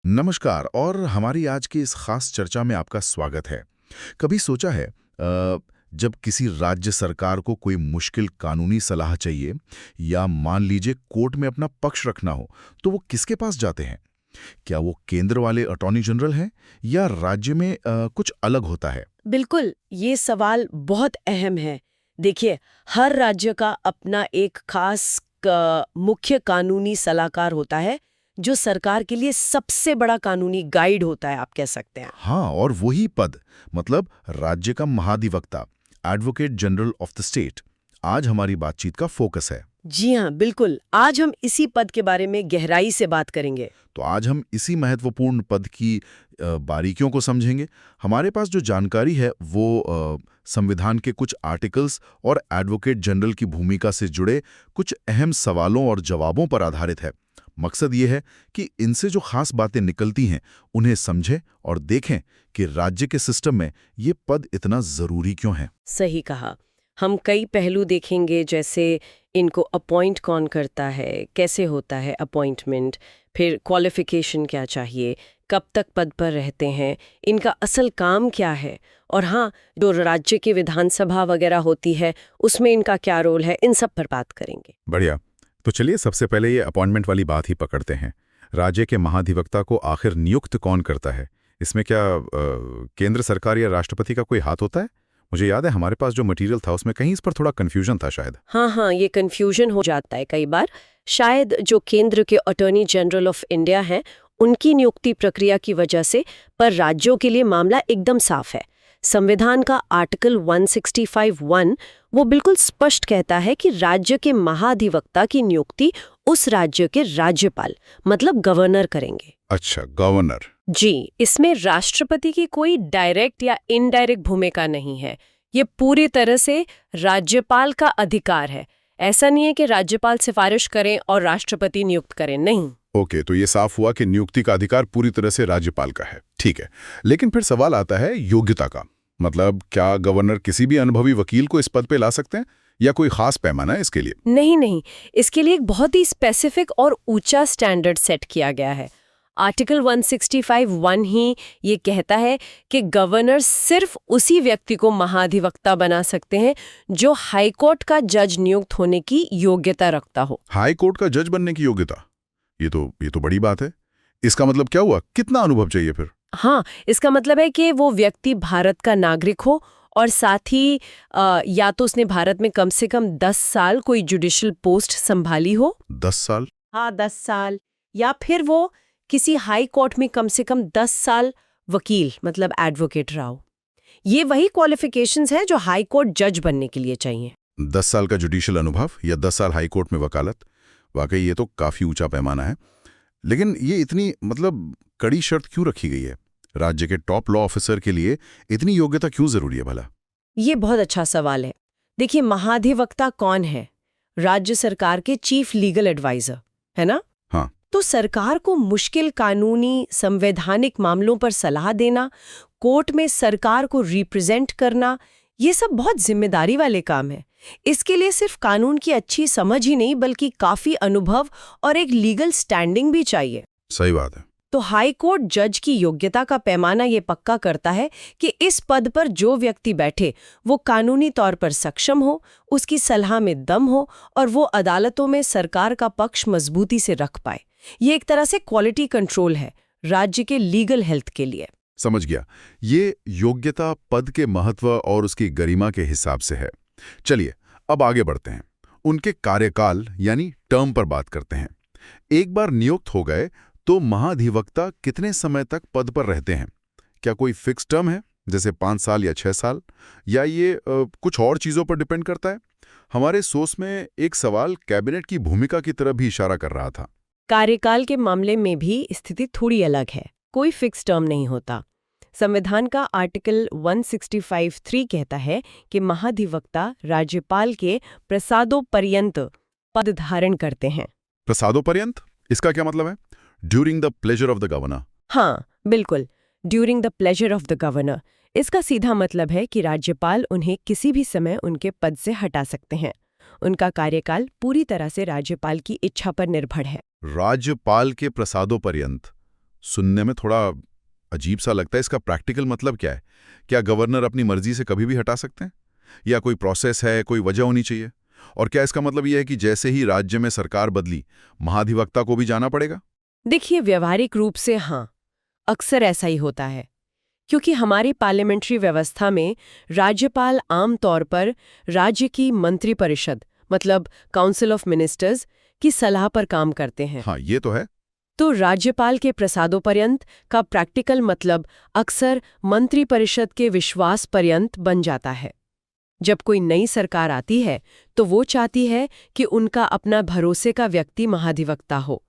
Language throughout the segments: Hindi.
नमस्कार और हमारी आज की इस खास चर्चा में आपका स्वागत है। कभी सोचा है जब किसी राज्य सरकार को कोई मुश्किल कानूनी सलाह चाहिए या मान लीजिए कोर्ट में अपना पक्ष रखना हो, तो वो किसके पास जाते हैं? क्या वो केंद्र वाले अटॉर्नी जनरल हैं या राज्य में कुछ अलग होता है? बिल्कुल, ये सवाल बहुत अहम है। देखिए, हर राज्य का अपना एक खास मुख्य कानूनी सलाहकार होता है, जो सरकार के लिए सबसे बड़ा कानूनी गाइड होता है, आप कह सकते हैं। हाँ, और वही पद, मतलब राज्य का महाधिवक्ता, advocate general of the state, आज हमारी बातचीत का फोकस है। जी हाँ, बिल्कुल। आज हम इसी पद के बारे में गहराई से बात करेंगे। तो आज हम इसी महत्वपूर्ण पद की बारीकियों को समझेंगे। हमारे पास जो जानकारी है वो संविधान के कुछ आर्टिकल्स और एडवोकेट जनरल की भूमिका से जुड़े कुछ अहम सवालों और जवाबों पर आधारित है। मकसद ये है कि इनसे जो खास बातें निकलती हैं उन्हें समझें और देखें कि राज्य के सिस्टम में ये पद इतना ज़रूरी क्यों है। सही कहा। हम कई पहलू देखेंगे, जैसे इनको अपॉइंट कौन करता है, कैसे होता है अपॉइंटमेंट, फिर क्वालिफिकेशन क्या चाहिए, कब तक पद पर रहते हैं, इनका असल काम क्या है, और हाँ, जो राज्य की विधानसभा वगैरह होती है उसमें इनका क्या रोल है, इन सब पर बात करेंगे। बढ़िया। तो चलिए सबसे पहले ये अपॉइंटमेंट वाली बात ही पकड़ते हैं। राज्य के महाधिवक्ता को आखिर नियुक्त कौन करता है? इसमें क्या केंद्र सरकार या राष्ट्रपति का कोई हाथ होता है? मुझे याद है हमारे पास जो मटेरियल था उसमें कहीं इस पर थोड़ा कन्फ्यूजन था शायद। हाँ हाँ, ये कन्फ्यूजन हो जाता है कई बार। शायद जो केंद्र के अटॉर्नी जनरल ऑफ इंडिया हैं, उनकी नियुक्ति प्रक्रिया की वजह से, पर राज्यों के लिए मामला एकदम साफ है। संविधान का आर्टिकल 165(1) वो बिल्कुल स्पष्ट कहता है कि राज्य के महाधिवक्ता की नियुक्ति उस राज्य के राज्यपाल, मतलब गवर्नर, करेंगे। अच्छा, गवर्नर। जी, इसमें राष्ट्रपति की कोई डायरेक्ट या इनडायरेक्ट भूमिका नहीं है। ये पूरी तरह से राज्यपाल का अधिकार है। ऐसा नहीं है कि राज्यपाल सिफारिश करें और राष्ट्रपति नियुक्त करें, नहीं। ओके, तो ये साफ हुआ कि नियुक्ति का अधिकार पूरी तरह से राज्यपाल का है। ठीक है, लेकिन फिर सवाल आता है योग्यता का। मतलब क्या गवर्नर किसी भी अनुभवी वकील को इस पद पे ला सकते हैं या कोई खास पैमाना है इसके लिए? नहीं नहीं, इसके लिए एक बहुत ही स्पेसिफिक और ऊंचा स्टैंडर्ड सेट किया गया है। आर्टिकल 165(1) ही ये कहता है कि गवर्नर सिर्फ उसी व्यक्ति को महाधिवक्ता बना सकते हैं जो हाईकोर्ट का जज नियुक्त होने की योग्यता रखता हो। हाई कोर्ट का जज बनने की योग्यता? ये तो बड़ी बात है। इसका मतलब क्या हुआ? कितना अनुभव चाहिए फिर? हाँ, इसका मतलब है कि वो व्यक्ति भारत का नागरिक हो और साथ ही या तो उसने भारत में कम से कम 10 साल कोई जुडिशियल पोस्ट संभाली हो। 10 साल? हाँ, 10 साल। या फिर वो किसी हाई कोर्ट में कम से कम 10 साल वकील, मतलब एडवोकेट रहा हो। ये वही क्वालिफिकेशंस हैं जो हाई कोर्ट जज बनने के लिए चाहिए। 10 साल का जुडिशियल अनुभव या 10 साल हाई कोर्ट में वकालत, वाकई ये तो काफी ऊंचा पैमाना है। लेकिन ये इतनी कड़ी शर्त क्यों रखी गई है? राज्य के टॉप लॉ ऑफिसर के लिए इतनी योग्यता क्यों जरूरी है भला? ये बहुत अच्छा सवाल है। देखिए, महाधिवक्ता कौन है? राज्य सरकार के चीफ लीगल एडवाइजर, है ना? हाँ। तो सरकार को मुश्किल कानूनी संवैधानिक मामलों पर सलाह देना, कोर्ट में सरकार को रिप्रेजेंट करना, ये सब बहुत जिम्मेदारी वाले काम है। इसके लिए सिर्फ कानून की अच्छी समझ ही नहीं, बल्कि काफी अनुभव और एक लीगल स्टैंडिंग भी चाहिए। सही बात है। तो हाई कोर्ट जज की योग्यता का पैमाना ये पक्का करता है कि इस पद पर जो व्यक्ति बैठे वो कानूनी तौर पर सक्षम हो, उसकी सलाह में दम हो और वो अदालतों में सरकार का पक्ष मजबूती से रख पाए। ये एक तरह से क्वालिटी कंट्रोल है राज्य के लीगल हेल्थ के लिए। समझ गया। ये योग्यता पद के महत्व और उसकी गरिमा के हिसाब से है। चलिए अब आगे बढ़ते हैं। उनके कार्यकाल यानी टर्म पर बात करते हैं। एक बार नियुक्त हो गए तो महाधिवक्ता कितने समय तक पद पर रहते हैं? क्या कोई फिक्स टर्म है, जैसे 5 साल या 6 साल, या ये कुछ और चीजों पर डिपेंड करता है? हमारे सोच में एक सवाल कैबिनेट की भूमिका की तरफ भी इशारा कर रहा था। कार्यकाल के मामले में भी स्थिति थोड़ी अलग है। कोई फिक्स टर्म नहीं होता। संविधान का आर्टिकल 165(3) कहता है कि महाधिवक्ता राज्यपाल के प्रसादोपर्यंत पद धारण करते हैं। प्रसादोपर्यंत? इसका क्या मतलब है? During the pleasure of the governor? हाँ, बिल्कुल, during the pleasure of the governor. इसका सीधा मतलब है कि राज्यपाल उन्हें किसी भी समय उनके पद से हटा सकते हैं। उनका कार्यकाल पूरी तरह से राज्यपाल की इच्छा पर निर्भर है। राज्यपाल के प्रसादोपर्यंत? सुनने में थोड़ा अजीब सा लगता है। इसका प्रैक्टिकल मतलब क्या है? क्या गवर्नर अपनी मर्जी से कभी भी हटा सकते हैं, या कोई प्रोसेस है, कोई वजह होनी चाहिए? और क्या इसका मतलब यह है कि जैसे ही राज्य में सरकार बदली, महाधिवक्ता को भी जाना पड़ेगा? देखिए, व्यवहारिक रूप से हाँ, अक्सर ऐसा ही होता है, क्योंकि हमारी पार्लियामेंट्री व्यवस्था में राज्यपाल आमतौर पर राज्य की मंत्रिपरिषद मतलब काउंसिल ऑफ मिनिस्टर्स की सलाह पर काम करते हैं। हाँ, ये तो है। तो राज्यपाल के प्रसादोपर्यंत का प्रैक्टिकल मतलब अक्सर मंत्रिपरिषद के विश्वास पर्यंत बन जाता है। जब कोई नई सरकार आती है तो वो चाहती है कि उनका अपना भरोसे का व्यक्ति महाधिवक्ता हो।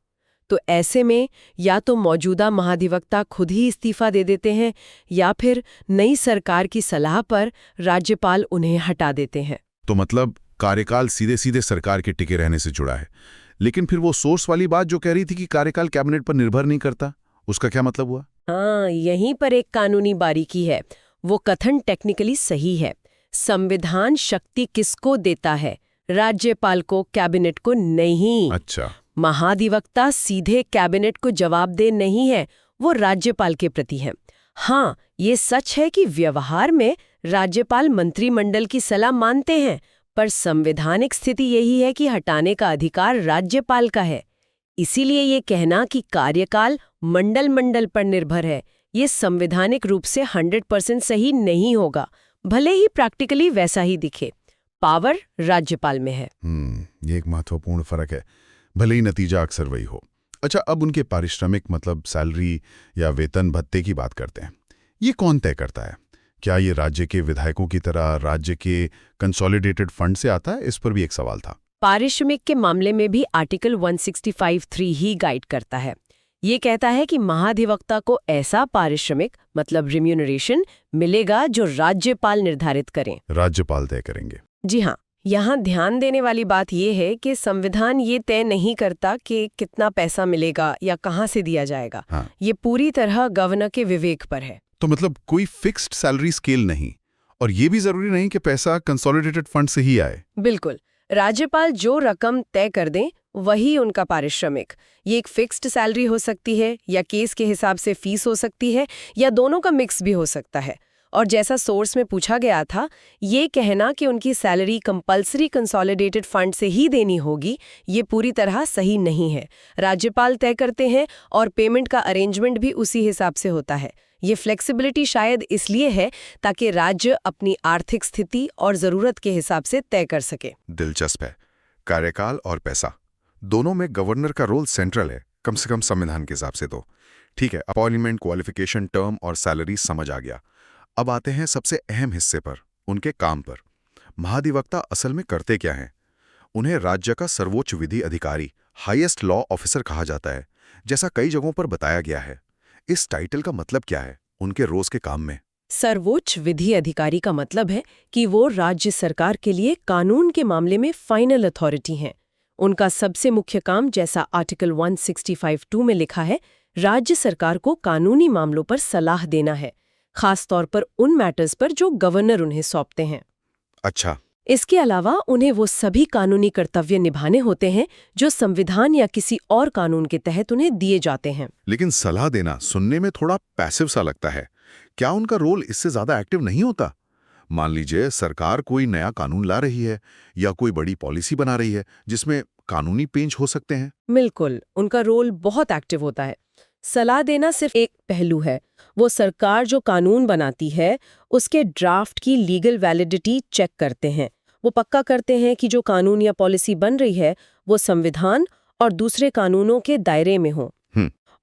तो ऐसे में या तो मौजूदा महाधिवक्ता खुद ही इस्तीफा दे देते हैं या फिर नई सरकार की सलाह पर राज्यपाल उन्हें हटा देते हैं। तो मतलब कार्यकाल सीधे सीधे सरकार के टिके रहने से जुड़ा है। लेकिन फिर वो सोर्स वाली बात जो कह रही थी कि कार्यकाल कैबिनेट पर निर्भर नहीं करता, उसका क्या मतलब हुआ? हाँ, यहीं पर एक कानूनी बारीकी है। वो कथन टेक्निकली सही है। संविधान शक्ति किसको देता है? राज्यपाल को, कैबिनेट को नहीं। अच्छा। महाधिवक्ता सीधे कैबिनेट को जवाबदेह नहीं है, वो राज्यपाल के प्रति है। हाँ, ये सच है कि व्यवहार में राज्यपाल मंत्रिमंडल की सलाह मानते हैं, पर संवैधानिक स्थिति यही है कि हटाने का अधिकार राज्यपाल का है। इसीलिए ये कहना कि कार्यकाल मंडल पर निर्भर है, ये संवैधानिक रूप से 100% सही नहीं होगा, भले ही प्रैक्टिकली वैसा ही दिखे। पावर राज्यपाल में है। ये एक महत्वपूर्ण फर्क है, भले ही नतीजा अक्सर वही हो। अच्छा, अब उनके पारिश्रमिक मतलब सैलरी या वेतन भत्ते की बात करते हैं। ये कौन तय करता है? क्या ये राज्य के विधायकों की तरह राज्य के कंसोलिडेटेड फंड से आता है? इस पर भी एक सवाल था। पारिश्रमिक के मामले में भी आर्टिकल 165(3) ही गाइड करता है। ये कहता है कि महाधिवक्ता को ऐसा पारिश्रमिक मतलब रिम्यूनरेशन मिलेगा जो राज्यपाल निर्धारित करें। राज्यपाल तय करेंगे। जी हाँ, यहाँ ध्यान देने वाली बात यह है कि संविधान ये तय नहीं करता कि कितना पैसा मिलेगा या कहाँ से दिया जाएगा। हाँ। ये पूरी तरह गवर्नर के विवेक पर है। तो मतलब कोई फिक्स्ड सैलरी स्केल नहीं, और ये भी जरूरी नहीं कि पैसा कंसोलिडेटेड फंड से ही आए। बिल्कुल, राज्यपाल जो रकम तय कर दें वही उनका पारिश्रमिक। ये एक फिक्स्ड सैलरी हो सकती है या केस के हिसाब से फीस हो सकती है या दोनों का मिक्स भी हो सकता है। और जैसा सोर्स में पूछा गया था, ये कहना कि उनकी सैलरी कंपल्सरी कंसोलिडेटेड फंड से ही देनी होगी, ये पूरी तरह सही नहीं है। राज्यपाल तय करते हैं और पेमेंट का अरेंजमेंट भी उसी हिसाब से होता है। ये फ्लेक्सिबिलिटी शायद इसलिए है ताकि राज्य अपनी आर्थिक स्थिति और ज़रूरत के हिसाब से तय कर सके। दिलचस्प है। कार्यकाल और पैसा दोनों में गवर्नर का रोल सेंट्रल है, कम से कम संविधान के हिसाब से तो। ठीक है, अपॉइंटमेंट, क्वालिफिकेशन, टर्म और सैलरी समझ आ गया। अब आते हैं सबसे अहम हिस्से पर, उनके काम पर। महाधिवक्ता असल में करते क्या हैं? उन्हें राज्य का सर्वोच्च विधि अधिकारी, हाईएस्ट लॉ ऑफिसर कहा जाता है, जैसा कई जगहों पर बताया गया है। इस टाइटल का मतलब क्या है उनके रोज के काम में? सर्वोच्च विधि अधिकारी का मतलब है कि वो राज्य सरकार के लिए कानून के मामले में फाइनल अथॉरिटी हैं। उनका सबसे मुख्य काम, जैसा आर्टिकल 165(2) में लिखा है, राज्य सरकार को कानूनी मामलों पर सलाह देना है, खास तौर पर उन मैटर्स पर जो गवर्नर उन्हें सौंपते हैं। अच्छा। इसके अलावा उन्हें वो सभी कानूनी कर्तव्य निभाने होते हैं जो संविधान या किसी और कानून के तहत उन्हें दिए जाते हैं। लेकिन सलाह देना सुनने में थोड़ा पैसिव सा लगता है। क्या उनका रोल इससे ज्यादा एक्टिव नहीं होता? मान लीजिए सरकार कोई नया कानून ला रही है या कोई बड़ी पॉलिसी बना रही है जिसमें कानूनी पेंच हो सकते हैं। बिल्कुल, उनका रोल बहुत एक्टिव होता है। सलाह देना सिर्फ एक पहलू है। वो सरकार जो कानून बनाती है उसके ड्राफ्ट की लीगल वैलिडिटी चेक करते हैं। वो पक्का करते हैं कि जो कानून या पॉलिसी बन रही है वो संविधान और दूसरे कानूनों के दायरे में हो।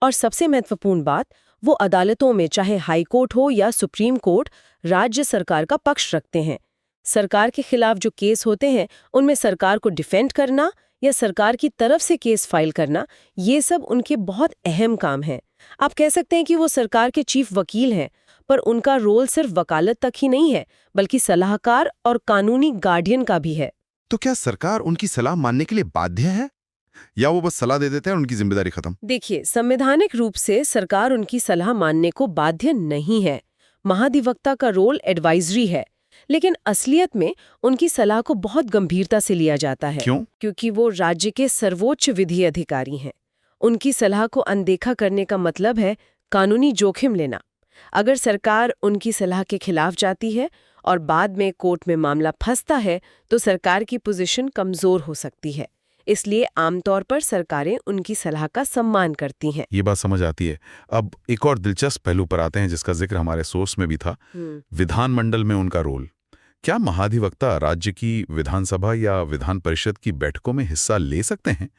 और सबसे महत्वपूर्ण बात, वो अदालतों में, चाहे हाई कोर्ट हो या सुप्रीम कोर्ट, राज्य सरकार का पक्ष रखते हैं। सरकार के खिलाफ जो केस होते हैं उनमें सरकार को डिफेंड करना या सरकार की तरफ से केस फाइल करना, ये सब उनके बहुत अहम काम हैं। आप कह सकते हैं कि वो सरकार के चीफ वकील हैं, पर उनका रोल सिर्फ वकालत तक ही नहीं है, बल्कि सलाहकार और कानूनी गार्डियन का भी है। तो क्या सरकार उनकी सलाह मानने के लिए बाध्य है, या वो बस सलाह दे देते हैं और उनकी जिम्मेदारी खत्म? देखिए, संवैधानिक रूप से सरकार उनकी सलाह मानने को बाध्य नहीं है। महाधिवक्ता का रोल एडवाइजरी है, लेकिन असलियत में उनकी सलाह को बहुत गंभीरता से लिया जाता है। क्यों? क्योंकि वो राज्य के सर्वोच्च विधि अधिकारी हैं। उनकी सलाह को अनदेखा करने का मतलब है कानूनी जोखिम लेना। अगर सरकार उनकी सलाह के खिलाफ जाती है और बाद में कोर्ट में मामला फंसता है तो सरकार की पोजीशन कमजोर हो सकती है। इसलिए आमतौर पर सरकारें उनकी सलाह का सम्मान करती हैं। ये बात समझ आती है। अब एक और दिलचस्प पहलू पर आते हैं जिसका जिक्र हमारे सोर्स में भी था, विधानमंडल में उनका रोल। क्या महाधिवक्ता राज्य की विधानसभा या विधान परिषद की बैठकों में हिस्सा ले सकते हैं?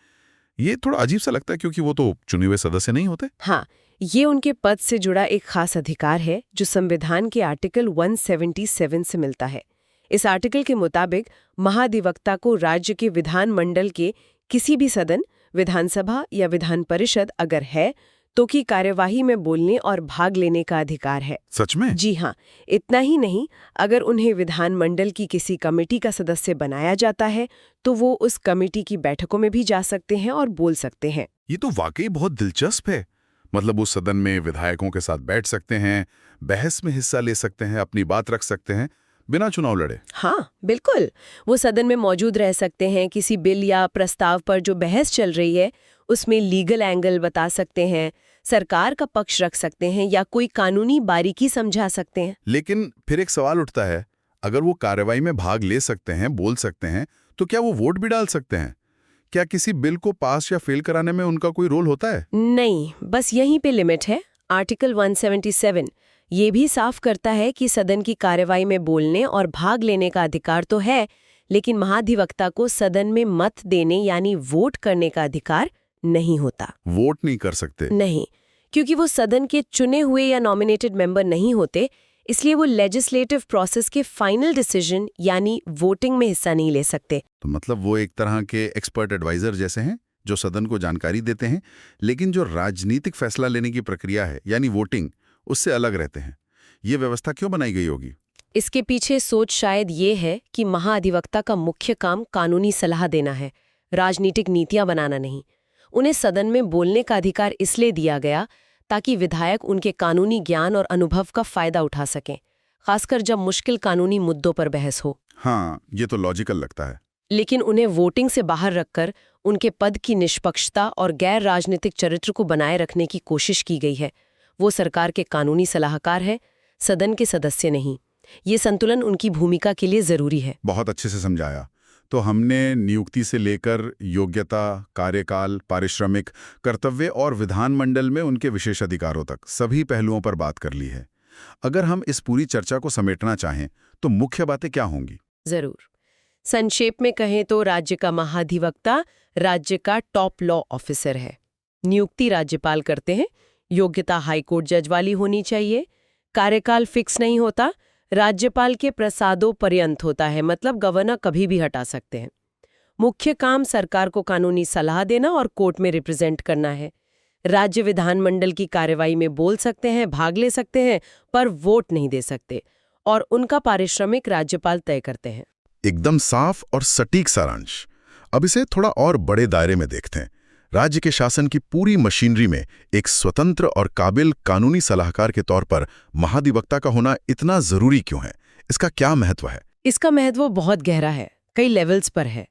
ये थोड़ा अजीब सा लगता है क्योंकि वो तो चुने हुए सदस्य नहीं होते। हाँ, ये उनके पद से जुड़ा एक खास अधिकार है जो संविधान के आर्टिकल 177 से मिलता है। इस आर्टिकल के मुताबिक महाधिवक्ता को राज्य के विधानमंडल के किसी भी सदन, विधानसभा या विधान परिषद अगर है तो की कार्यवाही में बोलने और भाग लेने का अधिकार है। सच में? जी हाँ, इतना ही नहीं, अगर उन्हें विधानमंडल की किसी कमेटी का सदस्य बनाया जाता है तो वो उस कमेटी की बैठकों में भी जा सकते हैं और बोल सकते हैं। ये तो वाकई बहुत दिलचस्प है। मतलब उस सदन में विधायकों के साथ बैठ सकते हैं, बहस में हिस्सा ले सकते हैं, अपनी बात रख सकते हैं बिना चुनाव लड़े। हाँ, बिल्कुल। वो सदन में मौजूद रह सकते हैं, किसी बिल या प्रस्ताव पर जो बहस चल रही है उसमें लीगल एंगल बता सकते हैं, सरकार का पक्ष रख सकते हैं या कोई कानूनी बारीकी समझा सकते हैं। लेकिन फिर एक सवाल उठता है, अगर वो कार्रवाई में भाग ले सकते हैं, बोल सकते हैं, तो क्या वो वोट भी डाल सकते हैं? क्या किसी बिल को पास या फेल कराने में उनका कोई रोल होता है? नहीं, बस यहीं पे लिमिट है। आर्टिकल 177 ये भी साफ करता है कि सदन की कार्यवाही में बोलने और भाग लेने का अधिकार तो है, लेकिन महाधिवक्ता को सदन में मत देने यानी वोट करने का अधिकार नहीं होता। वोट नहीं कर सकते? नहीं, क्योंकि वो सदन के चुने हुए या नॉमिनेटेड मेंबर नहीं होते, इसलिए वो लेजिस्लेटिव प्रोसेस के फाइनल डिसीजन यानी वोटिंग में हिस्सा नहीं ले सकते। तो मतलब वो एक तरह के एक्सपर्ट एडवाइजर जैसे हैं जो सदन को जानकारी देते हैं, लेकिन जो राजनीतिक फैसला लेने की प्रक्रिया है यानी वोटिंग, उससे अलग रहते हैं। ये व्यवस्था क्यों बनाई गई होगी? इसके पीछे सोच शायद ये है कि महाधिवक्ता का मुख्य काम कानूनी सलाह देना है, राजनीतिक नीतियां बनाना नहीं। उन्हें सदन में बोलने का अधिकार इसलिए दिया गया ताकि विधायक उनके कानूनी ज्ञान और अनुभव का फायदा उठा सकें, खासकर जब मुश्किल कानूनी मुद्दों पर बहस हो। हाँ, ये तो लॉजिकल लगता है। लेकिन उन्हें वोटिंग से बाहर रखकर उनके पद की निष्पक्षता और गैर राजनीतिक चरित्र को बनाए रखने की कोशिश की गई है। वो सरकार के कानूनी सलाहकार है, सदन के सदस्य नहीं। ये संतुलन उनकी भूमिका के लिए जरूरी है। बहुत अच्छे से समझाया। तो हमने नियुक्ति से लेकर योग्यता, कार्यकाल, पारिश्रमिक, कर्तव्य और विधानमंडल में उनके विशेष अधिकारों तक सभी पहलुओं पर बात कर ली है। अगर हम इस पूरी चर्चा को समेटना चाहें तो मुख्य बातें क्या होंगी? जरूर। संक्षेप में कहें तो राज्य का महाधिवक्ता राज्य का टॉप लॉ ऑफिसर है। नियुक्ति राज्यपाल करते हैं, योग्यता हाईकोर्ट जज वाली होनी चाहिए, कार्यकाल फिक्स नहीं होता, राज्यपाल के प्रसादों पर्यंत होता है, मतलब गवर्नर कभी भी हटा सकते हैं। मुख्य काम सरकार को कानूनी सलाह देना और कोर्ट में रिप्रेजेंट करना है। राज्य विधानमंडल की कार्यवाही में बोल सकते हैं, भाग ले सकते हैं, पर वोट नहीं दे सकते, और उनका पारिश्रमिक राज्यपाल तय करते हैं। एकदम साफ और सटीक सारांश। अब इसे थोड़ा और बड़े दायरे में देखते हैं। राज्य के शासन की पूरी मशीनरी में एक स्वतंत्र और काबिल कानूनी सलाहकार के तौर पर महाधिवक्ता का होना इतना जरूरी क्यों है? इसका क्या महत्व है? इसका महत्व बहुत गहरा है, कई लेवल्स पर है।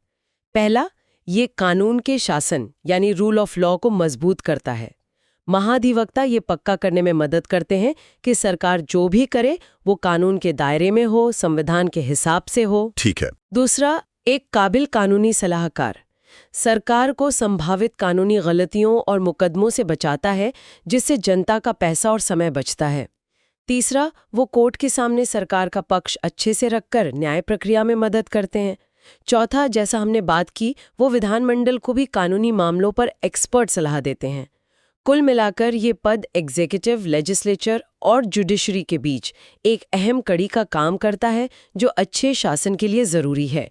पहला, ये कानून के शासन यानी रूल ऑफ लॉ को मजबूत करता है। महाधिवक्ता ये पक्का करने में मदद करते हैं कि सरकार जो भी करे वो कानून के दायरे में हो, संविधान के हिसाब से हो। ठीक है। दूसरा, एक काबिल कानूनी सलाहकार सरकार को संभावित कानूनी गलतियों और मुकदमों से बचाता है, जिससे जनता का पैसा और समय बचता है। तीसरा, वो कोर्ट के सामने सरकार का पक्ष अच्छे से रखकर न्याय प्रक्रिया में मदद करते हैं। चौथा, जैसा हमने बात की, वो विधानमंडल को भी कानूनी मामलों पर एक्सपर्ट सलाह देते हैं। कुल मिलाकर ये पद एग्जीक्यूटिव, लेजिस्लेचर और जुडिशरी के बीच एक अहम कड़ी का काम करता है जो अच्छे शासन के लिए जरूरी है।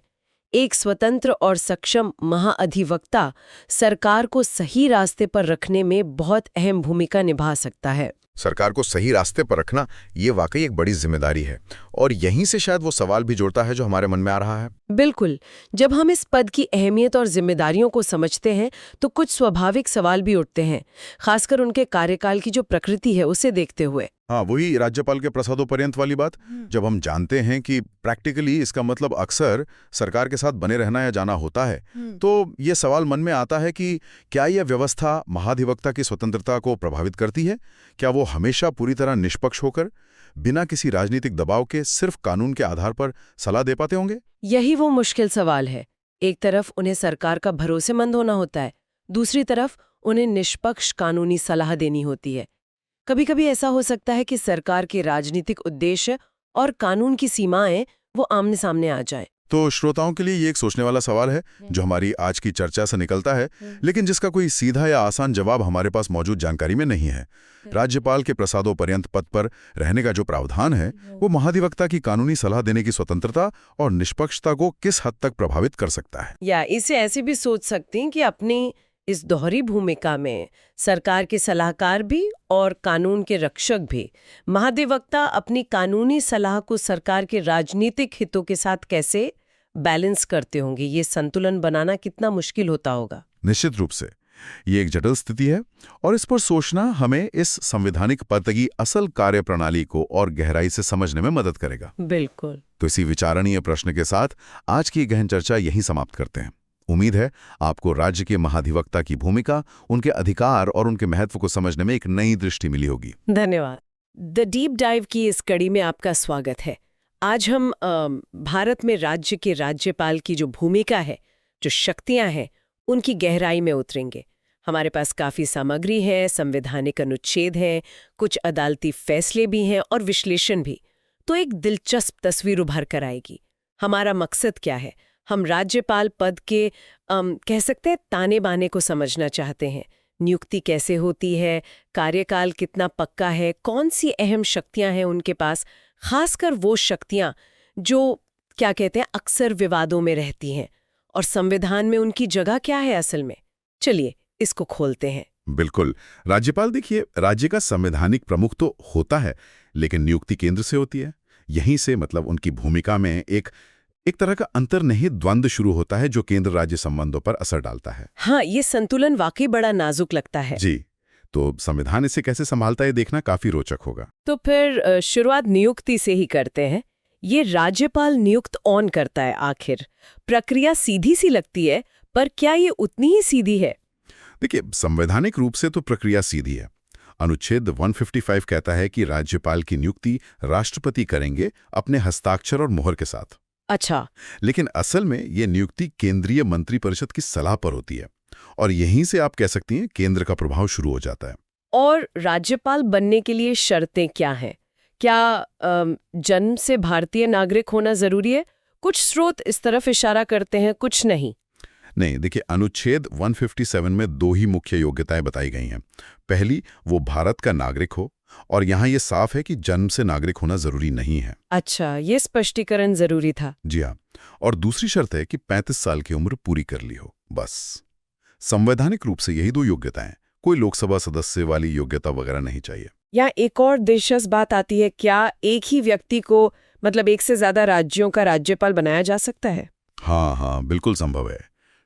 एक स्वतंत्र और सक्षम महाअधिवक्ता सरकार को सही रास्ते पर रखने में बहुत अहम भूमिका निभा सकता है। सरकार को सही रास्ते पर रखना ये वाकई एक बड़ी जिम्मेदारी है, और यहीं से शायद वो सवाल भी जुड़ता है जो हमारे मन में आ रहा है। बिल्कुल। जब हम इस पद की अहमियत और जिम्मेदारियों को समझते हैं तो कुछ स्वाभाविक सवाल भी उठते हैं, खासकर उनके कार्यकाल की जो प्रकृति है उसे देखते हुए। हाँ, वही राज्यपाल के प्रसादोपर्यंत वाली बात। जब हम जानते हैं कि प्रैक्टिकली इसका मतलब अक्सर सरकार के साथ बने रहना या जाना होता है, तो ये सवाल मन में आता है कि क्या यह व्यवस्था महाधिवक्ता की स्वतंत्रता को प्रभावित करती है? क्या वो हमेशा पूरी तरह निष्पक्ष होकर, बिना किसी राजनीतिक दबाव के, सिर्फ कानून के आधार पर सलाह दे पाते होंगे? यही वो मुश्किल सवाल है। एक तरफ उन्हें सरकार का भरोसेमंद होना होता है, दूसरी तरफ उन्हें निष्पक्ष कानूनी सलाह देनी होती है। कभी कभी ऐसा हो सकता है कि सरकार के राजनीतिक उद्देश्य और कानून की सीमाएं वो आमने सामने आ जाएं। तो श्रोताओं के लिए ये एक सोचने वाला सवाल है जो हमारी आज की चर्चा से निकलता है, लेकिन जिसका कोई सीधा या आसान जवाब हमारे पास मौजूद जानकारी में नहीं है। राज्यपाल के प्रसादोपर्यंत पद पर रहने का जो प्रावधान है, वो महाधिवक्ता की कानूनी सलाह देने की स्वतंत्रता और निष्पक्षता को किस हद तक प्रभावित कर सकता है? या इसे ऐसे भी सोच सकते हैं कि अपनी इस दोहरी भूमिका में सरकार के सलाहकार भी और कानून के रक्षक भी, महाधिवक्ता अपनी कानूनी सलाह को सरकार के राजनीतिक हितों के साथ कैसे बैलेंस करते होंगे। ये संतुलन बनाना कितना मुश्किल होता होगा। निश्चित रूप से ये एक जटिल स्थिति है और इस पर सोचना हमें इस संवैधानिक पद की असल कार्यप्रणाली को और गहराई से समझने में मदद करेगा। बिल्कुल। तो इसी विचारणीय प्रश्न के साथ आज की गहन चर्चा यहीं समाप्त करते हैं। उम्मीद है आपको राज्य के महाधिवक्ता की भूमिका, उनके अधिकार और उनके महत्व को समझने में एक नई दृष्टि मिली होगी। धन्यवाद। द डीप डाइव की इस कड़ी में आपका स्वागत है। आज हम भारत में राज्य के राज्यपाल की जो भूमिका है, जो शक्तियां हैं, उनकी गहराई में उतरेंगे। हमारे पास काफ़ी सामग्री है, संवैधानिक अनुच्छेद हैं, कुछ अदालती फैसले भी हैं और विश्लेषण भी। तो एक दिलचस्प तस्वीर उभर कर आएगी। हमारा मकसद क्या है? हम राज्यपाल पद के कह सकते हैं ताने बाने को समझना चाहते हैं। नियुक्ति कैसे होती है, कार्यकाल कितना पक्का है, कौन सी अहम शक्तियां हैं उनके पास, खासकर वो शक्तियां जो क्या कहते हैं अक्सर विवादों में रहती हैं, और संविधान में उनकी जगह क्या है असल में। चलिए इसको खोलते हैं। बिल्कुल। राज्यपाल देखिए, राज्य का संवैधानिक प्रमुख तो होता है, लेकिन नियुक्ति केंद्र से होती है। यहीं से मतलब उनकी भूमिका में एक तरह का अंतर्निहित द्वंद्व शुरू होता है जो केंद्र राज्य संबंधों पर असर डालता है। हाँ, ये संतुलन वाकई बड़ा नाजुक लगता है। जी, तो संविधान इसे कैसे संभालता है देखना काफी रोचक होगा। तो फिर शुरुआत नियुक्ति से ही करते हैं। ये राज्यपाल नियुक्त कौन करता है आखिर? प्रक्रिया सीधी सी लगती है, पर क्या ये उतनी ही सीधी है? देखिए, संवैधानिक रूप से तो प्रक्रिया सीधी है। अनुच्छेद 155 कहता है कि राज्यपाल की नियुक्ति राष्ट्रपति करेंगे अपने हस्ताक्षर और मोहर के साथ। अच्छा। लेकिन असल में ये नियुक्ति केंद्रीय मंत्रिपरिषद की सलाह पर होती है और यहीं से आप कह सकती हैं केंद्र का प्रभाव शुरू हो जाता है। और राज्यपाल बनने के लिए शर्तें क्या हैं? क्या जन्म से भारतीय नागरिक होना जरूरी है? कुछ स्रोत इस तरफ इशारा करते हैं, कुछ नहीं। नहीं, देखिए, अनुच्छेद 157 में दो ही मुख्य योग्यताएं बताई गई हैं। पहली, वो भारत का नागरिक हो, और यहाँ ये साफ है कि जन्म से नागरिक होना जरूरी नहीं है। अच्छा, ये स्पष्टीकरण जरूरी था। जी हाँ। और दूसरी शर्त है कि 35 साल की उम्र पूरी कर ली हो, बस। संवैधानिक रूप से यही दो योग्यताएं, कोई लोकसभा सदस्य वाली योग्यता वगैरह नहीं चाहिए। यहाँ एक और दिलचस्प बात आती है, क्या एक ही व्यक्ति को मतलब एक से ज्यादा राज्यों का राज्यपाल बनाया जा सकता है? हाँ, बिल्कुल संभव है।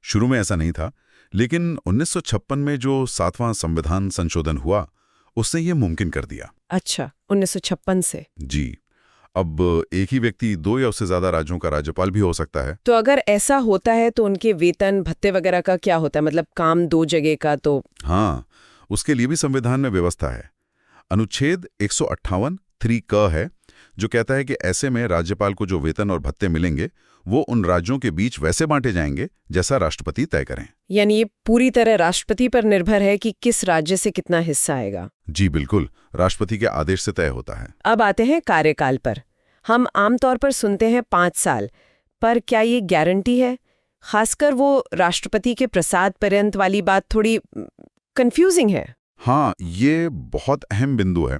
शुरू में ऐसा नहीं था, लेकिन 1956 में जो 7वां संविधान संशोधन हुआ, उसने ये मुमकिन कर दिया। अच्छा, 1956 से? जी। अब एक ही व्यक्ति 2 या उससे ज्यादा राज्यों का राज्यपाल भी हो सकता है। तो अगर ऐसा होता है तो उनके वेतन भत्ते वगैरह का क्या होता है? मतलब काम 2 जगह का तो? हाँ, उसके लिए भी संविधान में व्यवस्था है। अनुच्छेद 158 3 क है, जो कहता है कि ऐसे में राज्यपाल को जो वेतन और भत्ते मिलेंगे वो उन राज्यों के बीच वैसे बांटे जाएंगे जैसा राष्ट्रपति तय करें। यानी ये पूरी तरह राष्ट्रपति पर निर्भर है कि किस राज्य से कितना हिस्सा आएगा। जी बिल्कुल, राष्ट्रपति के आदेश से तय होता है। अब आते हैं कार्यकाल पर। हम आमतौर पर सुनते हैं 5 साल, पर क्या ये गारंटी है? खासकर वो राष्ट्रपति के प्रसाद पर्यंत वाली बात थोड़ी कंफ्यूजिंग है। हाँ, ये बहुत अहम बिंदु है।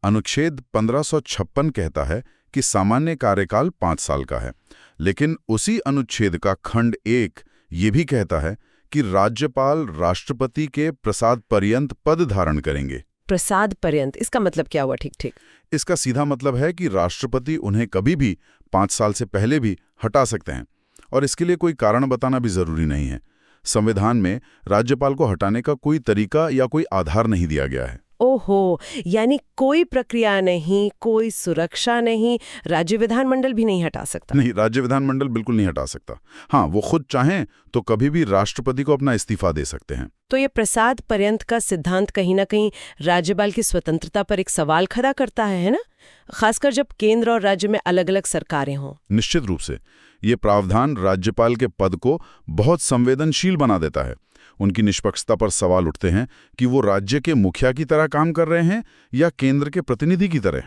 अनुच्छेद 1556 कहता है कि सामान्य कार्यकाल 5 साल का है, लेकिन उसी अनुच्छेद का खंड 1 ये भी कहता है कि राज्यपाल राष्ट्रपति के प्रसाद पर्यंत पद धारण करेंगे। प्रसाद पर्यंत, इसका मतलब क्या हुआ? ठीक। इसका सीधा मतलब है कि राष्ट्रपति उन्हें कभी भी 5 साल से पहले भी हटा सकते हैं, और इसके लिए कोई कारण बताना भी जरूरी नहीं है। संविधान में राज्यपाल को हटाने का कोई तरीका या कोई आधार नहीं दिया गया है। ओहो, यानी कोई प्रक्रिया नहीं, कोई सुरक्षा नहीं, राज्य विधानमंडल भी नहीं हटा सकता। नहीं, राज्य विधानमंडल बिल्कुल नहीं हटा सकता। हाँ, वो खुद चाहें तो कभी भी राष्ट्रपति को अपना इस्तीफा दे सकते हैं। तो ये प्रसाद पर्यंत का सिद्धांत कहीं ना कहीं राज्यपाल की स्वतंत्रता पर एक सवाल खड़ा करता है ना? खासकर जब केंद्र और राज्य में अलग-अलग सरकारें हों। निश्चित रूप से ये प्रावधान राज्यपाल के पद को बहुत संवेदनशील बना देता है। उनकी निष्पक्षता पर सवाल उठते हैं कि वो राज्य के मुखिया की तरह काम कर रहे हैं या केंद्र के प्रतिनिधि की तरह।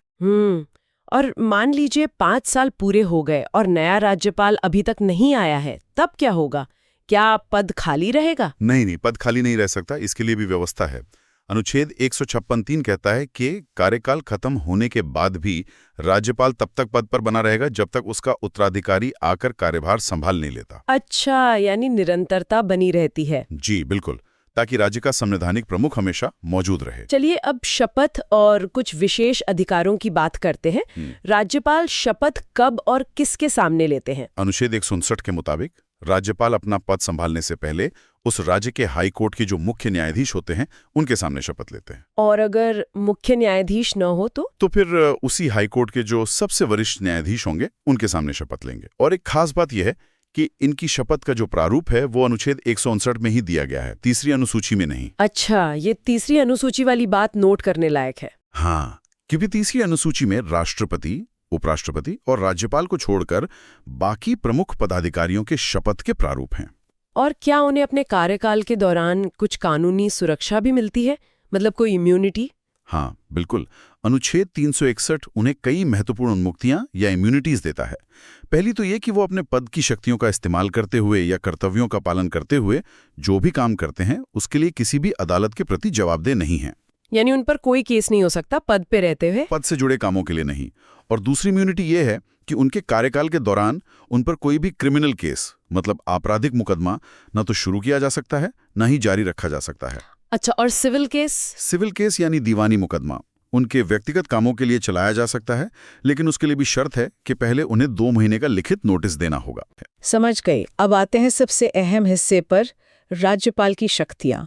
और मान लीजिए 5 साल पूरे हो गए और नया राज्यपाल अभी तक नहीं आया है, तब क्या होगा? क्या पद खाली रहेगा? नहीं, पद खाली नहीं रह सकता, इसके लिए भी व्यवस्था है। अनुच्छेद 156(3) कहता है कि कार्यकाल खत्म होने के बाद भी राज्यपाल तब तक पद पर बना रहेगा जब तक उसका उत्तराधिकारी आकर कार्यभार संभाल नहीं लेता। अच्छा, यानी निरंतरता बनी रहती है। जी बिल्कुल, ताकि राज्य का संवैधानिक प्रमुख हमेशा मौजूद रहे। चलिए अब शपथ और कुछ विशेष अधिकारों की बात करते हैं। राज्यपाल शपथ कब और किसके सामने लेते हैं? अनुच्छेद 159 के मुताबिक राज्यपाल अपना पद संभालने से पहले उस राज्य के हाई कोर्ट के जो मुख्य न्यायाधीश होते हैं उनके सामने शपथ लेते हैं। और अगर मुख्य न्यायाधीश न हो तो फिर उसी हाई कोर्ट के जो सबसे वरिष्ठ न्यायाधीश होंगे उनके सामने शपथ लेंगे। और एक खास बात यह है कि इनकी शपथ का जो प्रारूप है वो अनुच्छेद 159 में ही दिया गया है, तीसरी अनुसूची में नहीं। अच्छा, ये तीसरी अनुसूची वाली बात नोट करने लायक है। हाँ, क्योंकि तीसरी अनुसूची में राष्ट्रपति, उपराष्ट्रपति और राज्यपाल को छोड़कर बाकी प्रमुख पदाधिकारियों के शपथ के प्रारूप हैं। और क्या उन्हें अपने कार्यकाल के दौरान कुछ कानूनी सुरक्षा भी मिलती है? मतलब कोई इम्यूनिटी? हाँ बिल्कुल, अनुच्छेद 361 उन्हें कई महत्वपूर्ण उन्मुक्तियां या इम्यूनिटीज देता है। पहली तो ये कि वो अपने पद की शक्तियों का इस्तेमाल करते हुए या कर्तव्यों का पालन करते हुए जो भी काम करते हैं उसके लिए किसी भी अदालत के प्रति जवाबदेह नहीं है। यानी उन पर कोई केस नहीं हो सकता पद पे रहते हुए? पद से जुड़े कामों के लिए नहीं। और दूसरी इम्यूनिटी ये है कि उनके कार्यकाल के दौरान उन पर कोई भी क्रिमिनल केस, मतलब आपराधिक मुकदमा, न तो शुरू किया जा सकता है न ही जारी रखा जा सकता है। अच्छा, और सिविल केस? सिविल केस यानी दीवानी मुकदमा उनके व्यक्तिगत कामों के लिए चलाया जा सकता है, लेकिन उसके लिए भी शर्त है कि पहले उन्हें 2 महीने का लिखित नोटिस देना होगा। समझ गई। अब आते हैं सबसे अहम हिस्से पर, राज्यपाल की शक्तियां।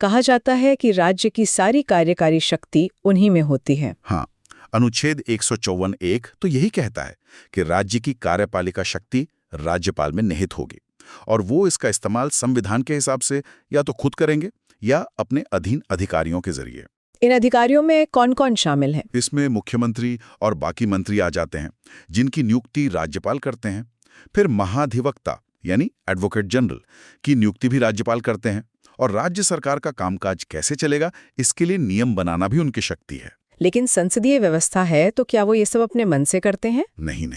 कहा जाता है कि राज्य की सारी कार्यकारी शक्ति उन्हीं में होती है। हाँ, अनुच्छेद 154(1) तो यही कहता है कि राज्य की कार्यपालिका शक्ति राज्यपाल में निहित होगी और वो इसका इस्तेमाल संविधान के हिसाब से या तो खुद करेंगे या अपने अधीन अधिकारियों के जरिए। इन अधिकारियों में कौन कौन शामिल है? इसमें मुख्यमंत्री और बाकी मंत्री आ जाते हैं जिनकी नियुक्ति राज्यपाल करते हैं। फिर महाधिवक्ता यानी एडवोकेट जनरल की नियुक्ति भी राज्यपाल करते हैं। और राज्य सरकार का कामकाज कैसे चलेगा इसके लिए नियम बनाना भी उनकी शक्ति है। लेकिन संसदीय व्यवस्था है तो क्या वो ये सब अपने मन से करते हैं? नहीं,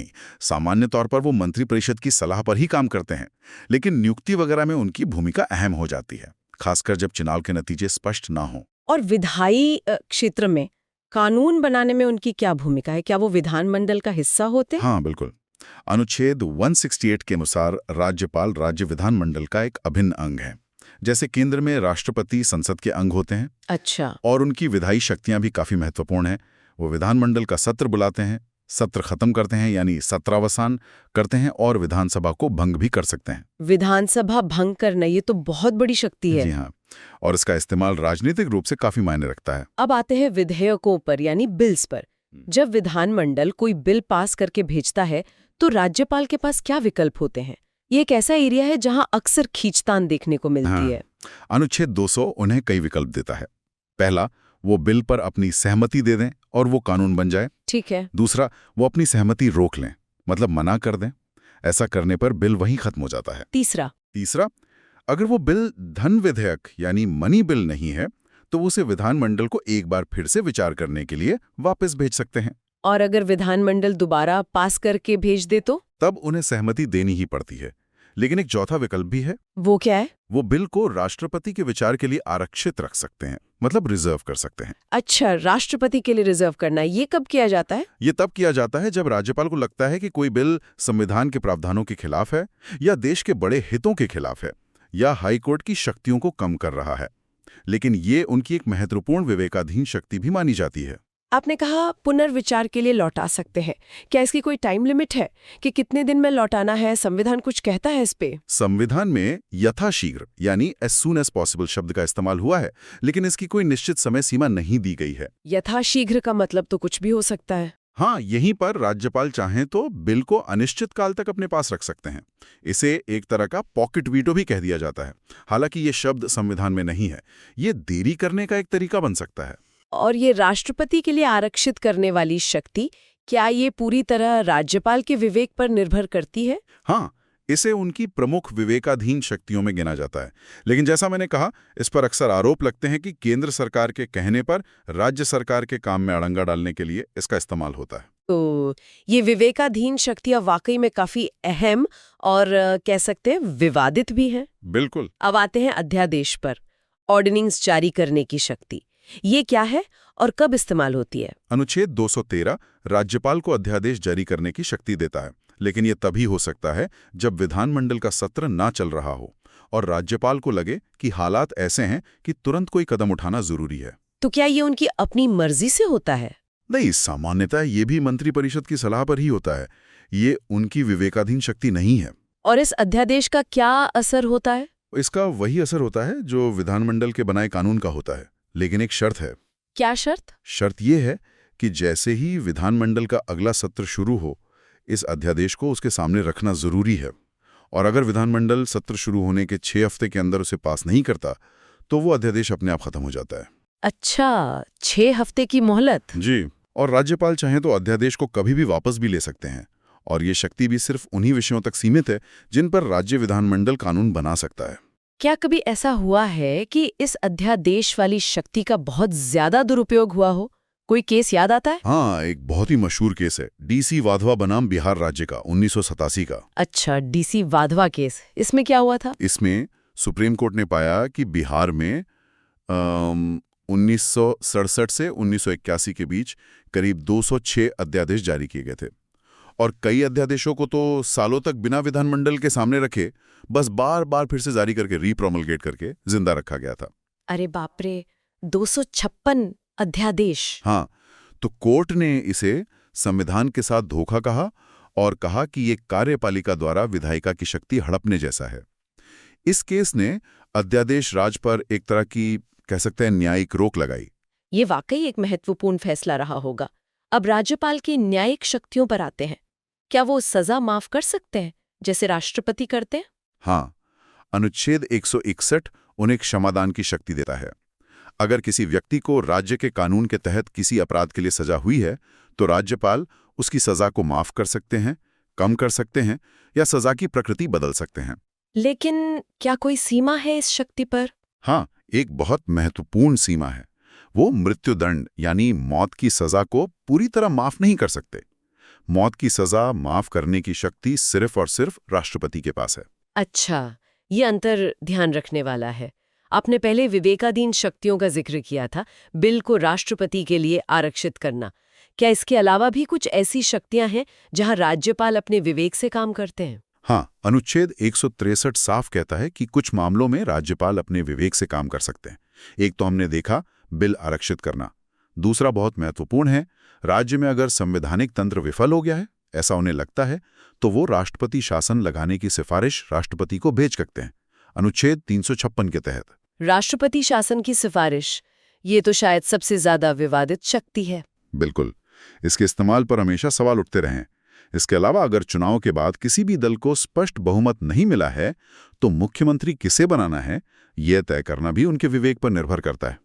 सामान्य तौर पर वो मंत्रिपरिषद की सलाह पर ही काम करते हैं, लेकिन नियुक्ति वगैरह में उनकी भूमिका अहम हो जाती है, खासकर जब चुनाव के नतीजे स्पष्ट ना हो। और विधायी क्षेत्र में कानून बनाने में उनकी क्या भूमिका है? क्या वो विधानमंडल का हिस्सा होते हैं? हाँ बिल्कुल, अनुच्छेद 168 के अनुसार राज्यपाल राज्य विधानमंडल का एक अभिन्न अंग है। जैसे केंद्र में राष्ट्रपति संसद के अंग होते हैं। अच्छा। और उनकी विधायी शक्तियां भी काफी महत्वपूर्ण हैं। वो विधानमंडल का सत्र बुलाते हैं, सत्र खत्म करते हैं यानी सत्रावसान करते हैं, और विधानसभा को भंग भी कर सकते हैं। विधानसभा भंग करना, ये तो बहुत बड़ी शक्ति है। जी हाँ, और इसका इस्तेमाल राजनीतिक रूप से काफी मायने रखता है। अब आते हैं विधेयकों पर यानी बिल्स पर। जब विधानमंडल कोई बिल पास करके भेजता है तो राज्यपाल के पास क्या विकल्प होते हैं? ये एक ऐसा एरिया है जहां अक्सर खींचतान देखने को मिलती है। अनुच्छेद 200 उन्हें कई विकल्प देता है। पहला, वो बिल पर अपनी सहमति दे दें और वो कानून बन जाए। ठीक है। दूसरा, वो अपनी सहमति रोक लें, मतलब मना कर दें। ऐसा करने पर बिल वहीं खत्म हो जाता है। तीसरा, अगर वो बिल धन विधेयक यानी मनी बिल नहीं है तो उसे विधानमंडल को एक बार फिर से विचार करने के लिए वापस भेज सकते हैं। और अगर विधानमंडल दोबारा पास करके भेज दे तो? तब उन्हें सहमति देनी ही पड़ती है। लेकिन एक चौथा विकल्प भी है। वो क्या है? वो बिल को राष्ट्रपति के विचार के लिए आरक्षित रख सकते हैं, मतलब रिजर्व कर सकते हैं। अच्छा, राष्ट्रपति के लिए रिजर्व करना, ये कब किया जाता है? ये तब किया जाता है जब राज्यपाल को लगता है कि कोई बिल संविधान के प्रावधानों के खिलाफ है या देश के बड़े हितों के खिलाफ है या हाईकोर्ट की शक्तियों को कम कर रहा है। लेकिन ये उनकी एक महत्वपूर्ण विवेकाधीन शक्ति भी मानी जाती है। आपने कहा पुनर्विचार के लिए लौटा सकते हैं। क्या इसकी कोई टाइम लिमिट है कि कितने दिन में लौटाना है? संविधान कुछ कहता है इस पे? संविधान में यथाशीघ्र यानी एज सून एज पॉसिबल शब्द का इस्तेमाल हुआ है, लेकिन इसकी कोई निश्चित समय सीमा नहीं दी गई है। यथाशीघ्र का मतलब तो कुछ भी हो सकता है। हाँ, यहीं पर राज्यपाल चाहें तो बिल को अनिश्चित काल तक अपने पास रख सकते हैं। इसे एक तरह का पॉकेट वीटो भी कह दिया जाता है। हालांकि ये शब्द संविधान में नहीं है। ये देरी करने का एक तरीका बन सकता है। और ये राष्ट्रपति के लिए आरक्षित करने वाली शक्ति, क्या ये पूरी तरह राज्यपाल के विवेक पर निर्भर करती है? हाँ, इसे उनकी प्रमुख विवेकाधीन शक्तियों में गिना जाता है। लेकिन जैसा मैंने कहा, इस पर अक्सर आरोप लगते हैं कि केंद्र सरकार के कहने पर राज्य सरकार के काम में अड़ंगा डालने के लिए इसका इस्तेमाल होता है। तो ये विवेकाधीन शक्तियां वाकई में काफी अहम और कह सकते हैं विवादित भी हैं। बिल्कुल। अब आते हैं अध्यादेश पर। ऑर्डिनेंस जारी करने की शक्ति, ये क्या है और कब इस्तेमाल होती है? अनुच्छेद 213 राज्यपाल को अध्यादेश जारी करने की शक्ति देता है, लेकिन यह तभी हो सकता है जब विधानमंडल का सत्र ना चल रहा हो और राज्यपाल को लगे कि हालात ऐसे हैं कि तुरंत कोई कदम उठाना जरूरी है। तो क्या ये उनकी अपनी मर्जी से होता है? नहीं, सामान्यतः ये भी मंत्रिपरिषद की सलाह पर ही होता है। ये उनकी विवेकाधीन शक्ति नहीं है। और इस अध्यादेश का क्या असर होता है? इसका वही असर होता है जो विधानमंडल के बनाए कानून का होता है, लेकिन एक शर्त है। क्या शर्त? शर्त यह है कि जैसे ही विधानमंडल का अगला सत्र शुरू हो, इस अध्यादेश को उसके सामने रखना जरूरी है। और अगर विधानमंडल सत्र शुरू होने के 6 हफ्ते के अंदर उसे पास नहीं करता, तो वो अध्यादेश अपने आप खत्म हो जाता है। अच्छा, 6 हफ्ते की मोहलत? जी। और राज्यपाल चाहें तो अध्यादेश को कभी भी वापस भी ले सकते हैं, और ये शक्ति भी सिर्फ उन्हीं विषयों तक सीमित है जिन पर राज्य विधानमंडल कानून बना सकता है। क्या कभी ऐसा हुआ है कि इस अध्यादेश वाली शक्ति का बहुत ज्यादा दुरुपयोग हुआ हो? कोई केस याद आता है? हाँ, एक बहुत ही मशहूर केस है DC वाधवा बनाम बिहार राज्य का 1987 का। अच्छा, DC वाधवा केस। इसमें क्या हुआ था? इसमें सुप्रीम कोर्ट ने पाया कि बिहार में 1967 से 1981 के बीच करीब 206 अध्यादेश जारी किए गए थे, और कई अध्यादेशों को तो सालों तक बिना विधानमंडल के सामने रखे बस बार बार फिर से जारी करके रीप्रोमलगेट करके जिंदा रखा गया था। अरे बाप रे, 256 अध्यादेश! हाँ, तो कोर्ट ने इसे संविधान के साथ धोखा कहा और कहा कि ये कार्यपालिका द्वारा विधायिका की शक्ति हड़पने जैसा है। इस केस ने अध्यादेश राज पर एक तरह की, कह सकते हैं, न्यायिक रोक लगाई। ये वाकई एक महत्वपूर्ण फैसला रहा होगा। अब राज्यपाल की न्यायिक शक्तियों पर आते हैं। क्या वो सजा माफ कर सकते हैं जैसे राष्ट्रपति करते हैं? हाँ, अनुच्छेद 161 उन्हें क्षमादान की शक्ति देता है। अगर किसी व्यक्ति को राज्य के कानून के तहत किसी अपराध के लिए सजा हुई है, तो राज्यपाल उसकी सजा को माफ कर सकते हैं, कम कर सकते हैं या सजा की प्रकृति बदल सकते हैं। लेकिन क्या कोई सीमा है इस शक्ति पर? हाँ, एक बहुत महत्वपूर्ण सीमा है। वो मृत्युदंड यानी मौत की सजा को पूरी तरह माफ नहीं कर सकते। मौत की सजा माफ करने की शक्ति सिर्फ और सिर्फ राष्ट्रपति के पास है। अच्छा, ये अंतर ध्यान रखने वाला है। आपने पहले विवेकाधीन शक्तियों का जिक्र किया था, बिल को राष्ट्रपति के लिए आरक्षित करना। क्या इसके अलावा भी कुछ ऐसी शक्तियां हैं जहां राज्यपाल अपने विवेक से काम करते हैं? हाँ, अनुच्छेद 163 साफ कहता है कि कुछ मामलों में राज्यपाल अपने विवेक से काम कर सकते हैं। एक तो हमने देखा, बिल आरक्षित करना। दूसरा बहुत महत्वपूर्ण है, राज्य में अगर संवैधानिक तंत्र विफल हो गया है, ऐसा उन्हें लगता है, तो वो राष्ट्रपति शासन लगाने की सिफारिश राष्ट्रपति को भेज सकते हैं, अनुच्छेद 356 के तहत। राष्ट्रपति शासन की सिफारिश, ये तो शायद सबसे ज्यादा विवादित शक्ति है। बिल्कुल, इसके इस्तेमाल पर हमेशा सवाल उठते रहे हैं। इसके अलावा अगर चुनाव के बाद किसी भी दल को स्पष्ट बहुमत नहीं मिला है, तो मुख्यमंत्री किसे बनाना है, यह तय करना भी उनके विवेक पर निर्भर करता है।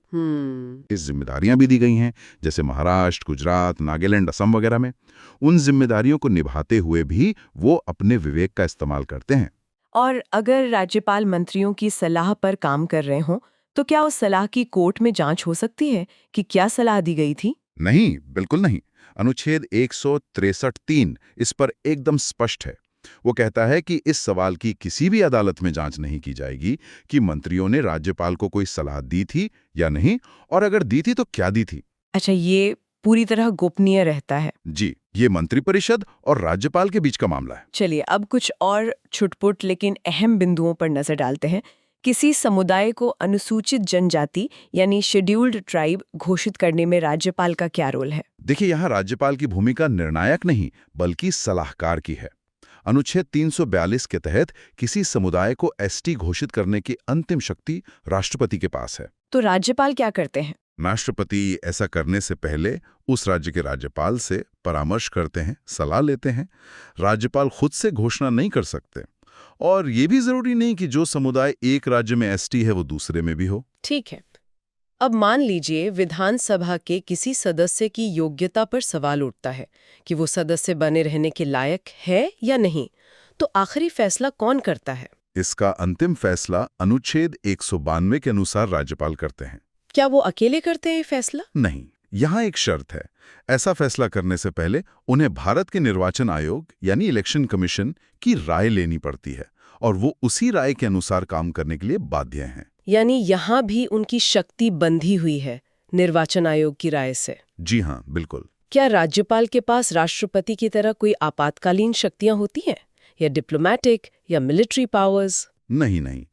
इस जिम्मेदारियां भी दी गई हैं, जैसे महाराष्ट्र, गुजरात, नागालैंड, असम वगैरह में। उन जिम्मेदारियों को निभाते हुए भी वो अपने विवेक का इस्तेमाल करते हैं। और अगर राज्यपाल मंत्रियों की सलाह पर काम कर रहे हों, तो क्या उस सलाह की कोर्ट में जांच हो सकती है कि क्या सलाह दी गई थी? नहीं, बिल्कुल नहीं। अनुच्छेद 163(3) इस पर एकदम स्पष्ट है। वो कहता है कि इस सवाल की किसी भी अदालत में जांच नहीं की जाएगी कि मंत्रियों ने राज्यपाल को कोई सलाह दी थी या नहीं, और अगर दी थी तो क्या दी थी। अच्छा, ये पूरी तरह गोपनीय रहता है। जी, ये मंत्रिपरिषद और राज्यपाल के बीच का मामला है। चलिए, अब कुछ और छुटपुट लेकिन अहम बिंदुओं पर नजर डालते हैं किसी समुदाय को अनुसूचित जनजाति यानी शेड्यूल्ड ट्राइब घोषित करने में राज्यपाल का क्या रोल है? देखिए, यहाँ राज्यपाल की भूमिका निर्णायक नहीं बल्कि सलाहकार की है। अनुच्छेद 342 के तहत किसी समुदाय को एसटी घोषित करने की अंतिम शक्ति राष्ट्रपति के पास है। तो राज्यपाल क्या करते हैं? राष्ट्रपति ऐसा करने से पहले उस राज्य के राज्यपाल से परामर्श करते हैं, सलाह लेते हैं। राज्यपाल खुद से घोषणा नहीं कर सकते और ये भी जरूरी नहीं कि जो समुदाय एक राज्य में एसटी है वो दूसरे में भी हो। ठीक है। अब मान लीजिए विधानसभा के किसी सदस्य की योग्यता पर सवाल उठता है कि वो सदस्य बने रहने के लायक है या नहीं, तो आखिरी फैसला कौन करता है? इसका अंतिम फैसला अनुच्छेद 192 के अनुसार राज्यपाल करते हैं। क्या वो अकेले करते हैं ये फैसला? नहीं, यहाँ एक शर्त है। ऐसा फैसला करने से पहले उन्हें भारत के निर्वाचन आयोग यानी इलेक्शन कमीशन की राय लेनी पड़ती है और वो उसी राय के अनुसार काम करने के लिए बाध्य हैं। यानी यहाँ भी उनकी शक्ति बंधी हुई है निर्वाचन आयोग की राय से। जी हाँ, बिल्कुल। क्या राज्यपाल के पास राष्ट्रपति की तरह कोई आपातकालीन शक्तियां होती हैं, या डिप्लोमैटिक या मिलिट्री पावर्स? नहीं,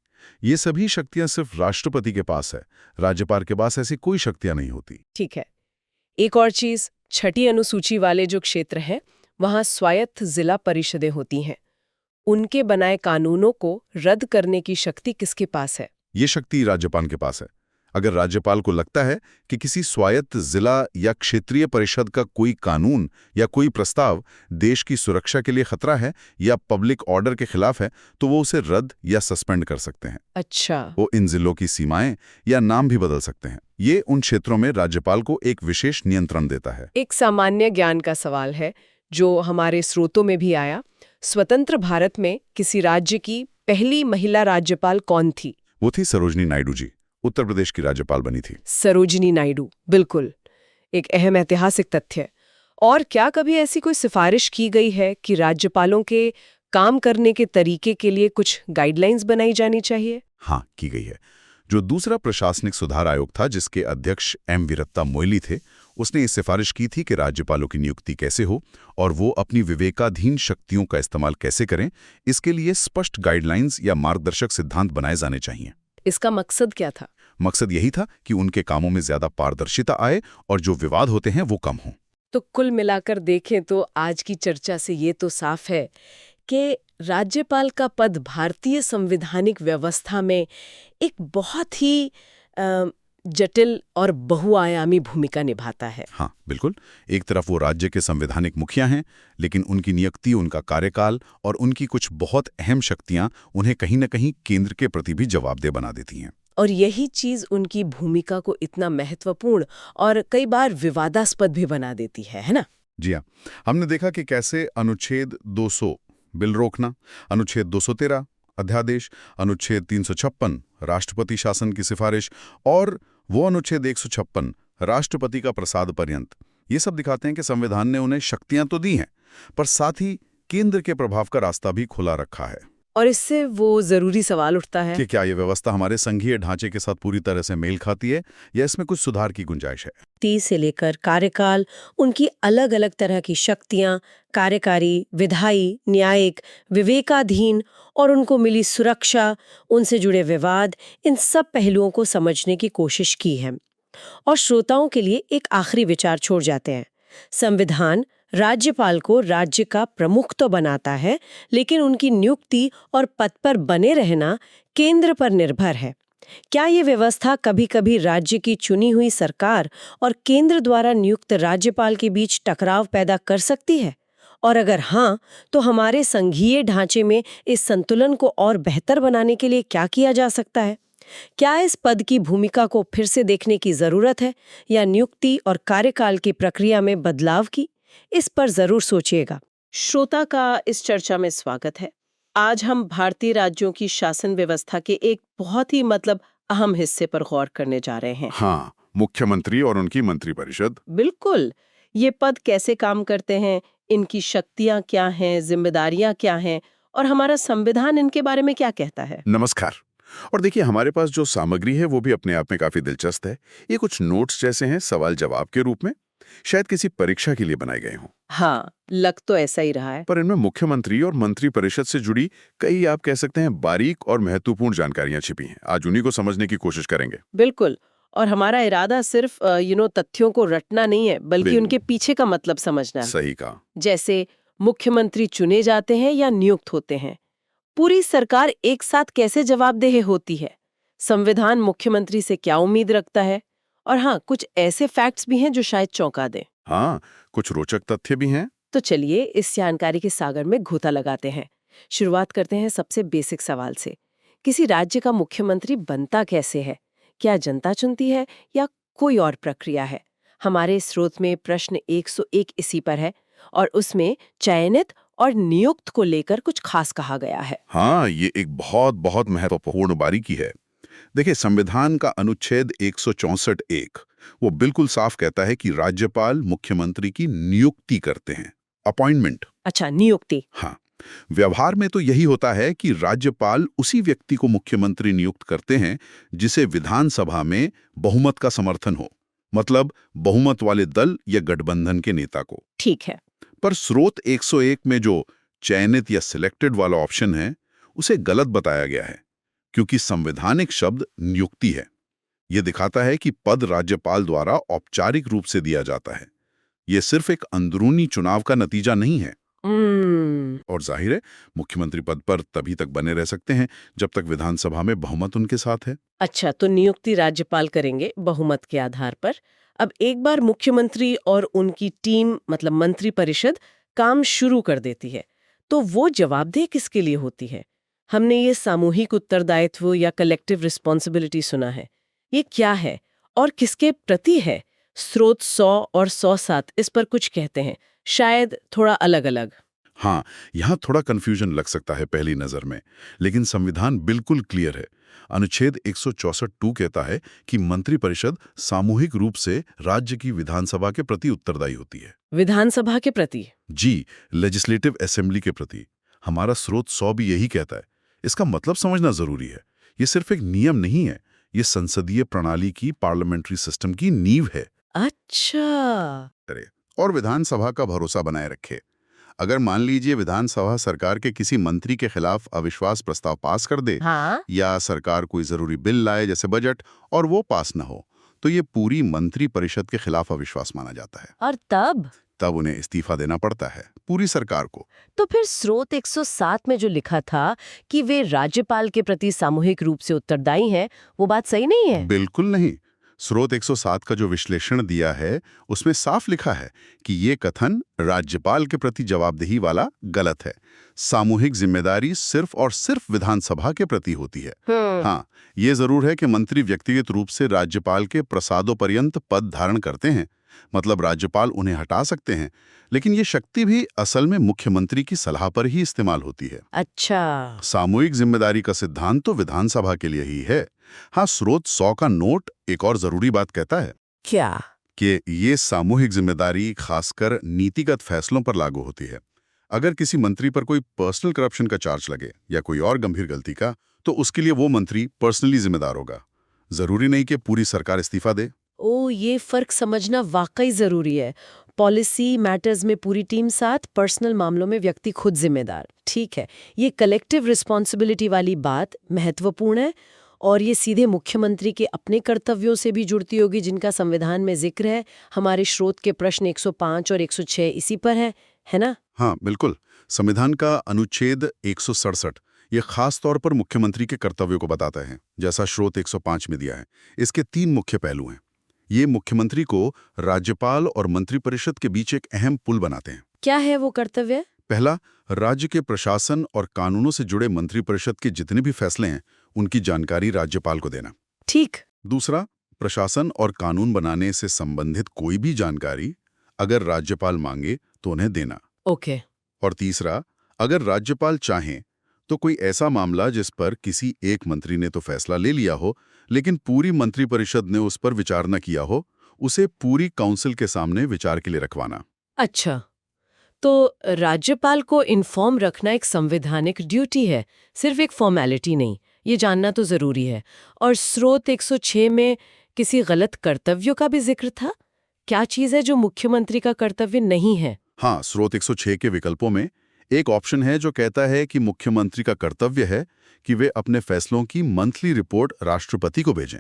ये सभी शक्तियां सिर्फ राष्ट्रपति के पास है। राज्यपाल के पास ऐसी कोई शक्तियां नहीं होती। ठीक है। एक और चीज, छठी अनुसूची वाले जो क्षेत्र हैं वहां स्वायत्त जिला परिषदें होती हैं। उनके बनाए कानूनों को रद्द करने की शक्ति किसके पास है? ये शक्ति राज्यपाल के पास है। अगर राज्यपाल को लगता है कि किसी स्वायत्त जिला या क्षेत्रीय परिषद का कोई कानून या कोई प्रस्ताव देश की सुरक्षा के लिए खतरा है या पब्लिक ऑर्डर के खिलाफ है, तो वो उसे रद्द या सस्पेंड कर सकते हैं। अच्छा। वो इन जिलों की सीमाएं या नाम भी बदल सकते हैं। ये उन क्षेत्रों में राज्यपाल को एक विशेष नियंत्रण देता है। एक सामान्य ज्ञान का सवाल है जो हमारे स्रोतों में भी आया। स्वतंत्र भारत में किसी राज्य की पहली महिला राज्यपाल कौन थी? वो थी सरोजनी नायडू जी। उत्तर प्रदेश की राज्यपाल बनी थी। सरोजिनी नायडू, बिल्कुल एक अहम ऐतिहासिक तथ्य। और क्या कभी ऐसी कोई सिफारिश की गई है कि राज्यपालों के काम करने के तरीके के लिए कुछ गाइडलाइंस बनाई जानी चाहिए? हाँ, की गई है। जो दूसरा प्रशासनिक सुधार आयोग था, जिसके अध्यक्ष एम वीरप्पा मोइली थे, उसने ये सिफारिश की थी कि राज्यपालों की नियुक्ति कैसे हो और वो अपनी विवेकाधीन शक्तियों का इस्तेमाल कैसे करें। इसके लिए स्पष्ट गाइडलाइंस या मार्गदर्शक सिद्धांत बनाए जाने चाहिए। इसका मकसद क्या था? मकसद यही था कि उनके कामों में ज्यादा पारदर्शिता आए और जो विवाद होते हैं वो कम हों। तो कुल मिलाकर देखें तो आज की चर्चा से ये तो साफ है कि राज्यपाल का पद भारतीय संवैधानिक व्यवस्था में एक बहुत ही जटिल और बहुआयामी भूमिका निभाता है। हाँ, बिल्कुल। एक तरफ वो राज्य के संवैधानिक मुखिया हैं, लेकिन उनकी नियुक्ति, उनका कार्यकाल और उनकी कुछ बहुत अहम शक्तियां उन्हें कहीं न कहीं केंद्र के प्रति भी जवाबदेह बना देती हैं। और यही चीज उनकी भूमिका को इतना महत्वपूर्ण और कई बार विवादास्पद भी बना देती है ना? जी हाँ, हमने देखा कि कैसे अनुच्छेद 200 बिल रोकना, अनुच्छेद 213 अध्यादेश, अनुच्छेद 356 राष्ट्रपति शासन की सिफारिश और वो अनुच्छेद 156 राष्ट्रपति का प्रसाद पर्यंत, ये सब दिखाते हैं कि संविधान ने उन्हें शक्तियां तो दी हैं, पर साथ ही केंद्र के प्रभाव का रास्ता भी खुला रखा है। और इससे वो जरूरी सवाल उठता है कि क्या ये व्यवस्था हमारे संघीय ढांचे के साथ पूरी तरह से मेल खाती है या इसमें कुछ सुधार की गुंजाइश है? 30 से लेकर कार्यकाल, उनकी अलग अलग तरह की शक्तियां, कार्यकारी, विधायी, न्यायिक, विवेकाधीन और उनको मिली सुरक्षा, उनसे जुड़े विवाद, इन सब पहलुओं को समझने की कोशिश की है। और श्रोताओं के लिए एक आखिरी विचार छोड़ जाते हैं। संविधान राज्यपाल को राज्य का प्रमुख तो बनाता है, लेकिन उनकी नियुक्ति और पद पर बने रहना केंद्र पर निर्भर है। क्या ये व्यवस्था कभी-कभी राज्य की चुनी हुई सरकार और केंद्र द्वारा नियुक्त राज्यपाल के बीच टकराव पैदा कर सकती है? और अगर हाँ, तो हमारे संघीय ढांचे में इस संतुलन को और बेहतर बनाने के लिए क्या किया जा सकता है? क्या इस पद की भूमिका को फिर से देखने की जरूरत है या नियुक्ति और कार्यकाल की प्रक्रिया में बदलाव की? इस पर जरूर सोचिएगा। श्रोता का इस चर्चा में स्वागत है। आज हम भारतीय राज्यों की शासन व्यवस्था के एक बहुत ही अहम हिस्से पर गौर करने जा रहे हैं। हाँ, मुख्यमंत्री और उनकी मंत्रिपरिषद। बिल्कुल। ये पद कैसे काम करते हैं, इनकी शक्तियां क्या हैं, जिम्मेदारियां क्या हैं और हमारा संविधान इनके बारे में क्या कहता है? नमस्कार। और देखिए, हमारे पास जो सामग्री है वो भी अपने आप में काफी दिलचस्प है। ये कुछ नोट्स जैसे हैं, सवाल जवाब के रूप में। शायद किसी परीक्षा के लिए बनाए गए हों। हाँ, लग तो ऐसा ही रहा है। पर इनमें मुख्यमंत्री और मंत्री परिषद से जुड़ी कई, आप कह सकते हैं, बारीक और महत्वपूर्ण जानकारियां छिपी हैं। आज उन्हीं को समझने की कोशिश करेंगे। बिल्कुल। और हमारा इरादा सिर्फ तथ्यों को रटना नहीं है, बल्कि उनके पीछे का मतलब समझना है। सही कहा। जैसे मुख्यमंत्री चुने जाते हैं या नियुक्त होते हैं, पूरी सरकार एक साथ कैसे जवाबदेह होती है, संविधान मुख्यमंत्री से क्या उम्मीद रखता है, और हाँ, कुछ ऐसे फैक्ट्स भी हैं जो शायद चौंका दें। हाँ, कुछ रोचक तथ्य भी हैं। तो चलिए इस जानकारी के सागर में घोता लगाते हैं। शुरुआत करते हैं सबसे बेसिक सवाल से। किसी राज्य का मुख्यमंत्री बनता कैसे है? क्या जनता चुनती है या कोई और प्रक्रिया है? हमारे स्रोत में प्रश्न 101 इसी पर है, और उसमें चयनित और नियुक्त को लेकर कुछ खास कहा गया है। हाँ, ये एक बहुत बहुत महत्वपूर्ण बारीकी है। देखिए, संविधान का अनुच्छेद 164(1) वो बिल्कुल साफ कहता है कि राज्यपाल मुख्यमंत्री की नियुक्ति करते हैं, अपॉइंटमेंट। अच्छा, नियुक्ति। हाँ, व्यवहार में तो यही होता है कि राज्यपाल उसी व्यक्ति को मुख्यमंत्री नियुक्त करते हैं जिसे विधानसभा में बहुमत का समर्थन हो, मतलब बहुमत वाले दल या गठबंधन के नेता को। ठीक है। पर स्रोत 101 में जो चयनित या सिलेक्टेड वाला ऑप्शन है, उसे गलत बताया गया है, क्योंकि संवैधानिक शब्द नियुक्ति है। यह दिखाता है कि पद राज्यपाल द्वारा औपचारिक रूप से दिया जाता है। यह सिर्फ एक अंदरूनी चुनाव का नतीजा नहीं है। और जाहिर है, मुख्यमंत्री पद पर तभी तक बने रह सकते हैं जब तक विधानसभा में बहुमत उनके साथ है। अच्छा, तो नियुक्ति राज्यपाल करेंगे बहुमत के आधार पर। अब एक बार मुख्यमंत्री और उनकी टीम, मतलब मंत्री परिषद, काम शुरू कर देती है, तो वो जवाबदेह किसके लिए होती है? हमने ये सामूहिक उत्तरदायित्व या कलेक्टिव रिस्पॉन्सिबिलिटी सुना है। ये क्या है और किसके प्रति है? स्रोत 100 और 107 इस पर कुछ कहते हैं, शायद थोड़ा अलग अलग। हाँ, यहाँ थोड़ा कंफ्यूजन लग सकता है पहली नजर में, लेकिन संविधान बिल्कुल क्लियर है। अनुच्छेद 164(2) कहता है कि मंत्रिपरिषद सामूहिक रूप से राज्य की विधानसभा के प्रति उत्तरदायी होती है। विधानसभा के प्रति? जी, लेजिस्लेटिव असेंबली के प्रति। हमारा स्रोत 100 भी यही कहता है। इसका मतलब समझना जरूरी है। ये सिर्फ एक नियम नहीं है, ये संसदीय प्रणाली की, पार्लियामेंट्री सिस्टम की नींव है। अच्छा। और विधानसभा का भरोसा बनाए रखे। अगर मान लीजिए विधानसभा सरकार के किसी मंत्री के खिलाफ अविश्वास प्रस्ताव पास कर दे, हाँ? या सरकार कोई जरूरी बिल लाए जैसे बजट, और वो पास न हो, तो ये पूरी मंत्री परिषद के खिलाफ अविश्वास माना जाता है। और तब उन्हें इस्तीफा देना पड़ता है, पूरी सरकार को। तो फिर स्रोत 107 में जो लिखा था कि वे राज्यपाल के प्रति सामूहिक रूप से उत्तरदायी हैं, वो बात सही नहीं है? बिल्कुल नहीं। स्रोत 107 का जो विश्लेषण दिया है, उसमें साफ लिखा है कि ये कथन राज्यपाल के प्रति जवाबदेही वाला गलत है। सामूहिक जिम्मेदारी सिर्फ और सिर्फ विधानसभा के प्रति होती है। हाँ, ये जरूर है कि मंत्री व्यक्तिगत रूप से राज्यपाल के प्रसादोपर्यंत पद धारण करते हैं, मतलब राज्यपाल उन्हें हटा सकते हैं, लेकिन ये शक्ति भी असल में मुख्यमंत्री की सलाह पर ही इस्तेमाल होती है। अच्छा। सामूहिक जिम्मेदारी का सिद्धांत तो विधानसभा के लिए ही है। हाँ, स्रोत 100 का नोट एक और जरूरी बात कहता है। क्या? कि ये सामूहिक जिम्मेदारी खासकर नीतिगत फैसलों पर लागू होती है। अगर किसी मंत्री पर कोई पर्सनल करप्शन का चार्ज लगे या कोई और गंभीर गलती का, तो उसके लिए वो मंत्री पर्सनली जिम्मेदार होगा। जरूरी नहीं कि पूरी सरकार इस्तीफा दे। ओ, ये फर्क समझना वाकई जरूरी है। पॉलिसी मैटर्स में पूरी टीम साथ, पर्सनल मामलों में व्यक्ति खुद जिम्मेदार। ठीक है, ये कलेक्टिव रिस्पॉन्सिबिलिटी वाली बात महत्वपूर्ण है, और ये सीधे मुख्यमंत्री के अपने कर्तव्यों से भी जुड़ती होगी, जिनका संविधान में जिक्र है। हमारे स्रोत के प्रश्न 105 और 106 इसी पर है ना? हाँ, बिल्कुल। संविधान का अनुच्छेद 167 ये खास तौर पर मुख्यमंत्री के कर्तव्यों को बताता है, जैसा स्रोत 105 में दिया है। इसके 3 मुख्य पहलू हैं। ये मुख्यमंत्री को राज्यपाल और मंत्रिपरिषद के बीच एक अहम पुल बनाते हैं। क्या है वो कर्तव्य? पहला, राज्य के प्रशासन और कानूनों से जुड़े मंत्रिपरिषद के जितने भी फैसले हैं, उनकी जानकारी राज्यपाल को देना। ठीक। दूसरा, प्रशासन और कानून बनाने से संबंधित कोई भी जानकारी अगर राज्यपाल मांगे तो उन्हें देना। ओके। और तीसरा, अगर राज्यपाल चाहें तो कोई ऐसा मामला जिस पर किसी एक मंत्री ने तो फैसला ले लिया हो, लेकिन पूरी मंत्रिपरिषद ने उस पर विचार न किया हो, उसे पूरी काउंसिल के सामने विचार के लिए रखवाना। अच्छा, तो राज्यपाल को इन्फॉर्म रखना एक संवैधानिक ड्यूटी है, सिर्फ एक फॉर्मेलिटी नहीं। ये जानना तो जरूरी है। और स्रोत 106 में किसी गलत कर्तव्यों का भी जिक्र था? क्या चीज है जो मुख्यमंत्री का कर्तव्य नहीं है? हाँ, स्रोत 106 के विकल्पों में एक ऑप्शन है जो कहता है कि मुख्यमंत्री का कर्तव्य है कि वे अपने फैसलों की मंथली रिपोर्ट राष्ट्रपति को भेजें।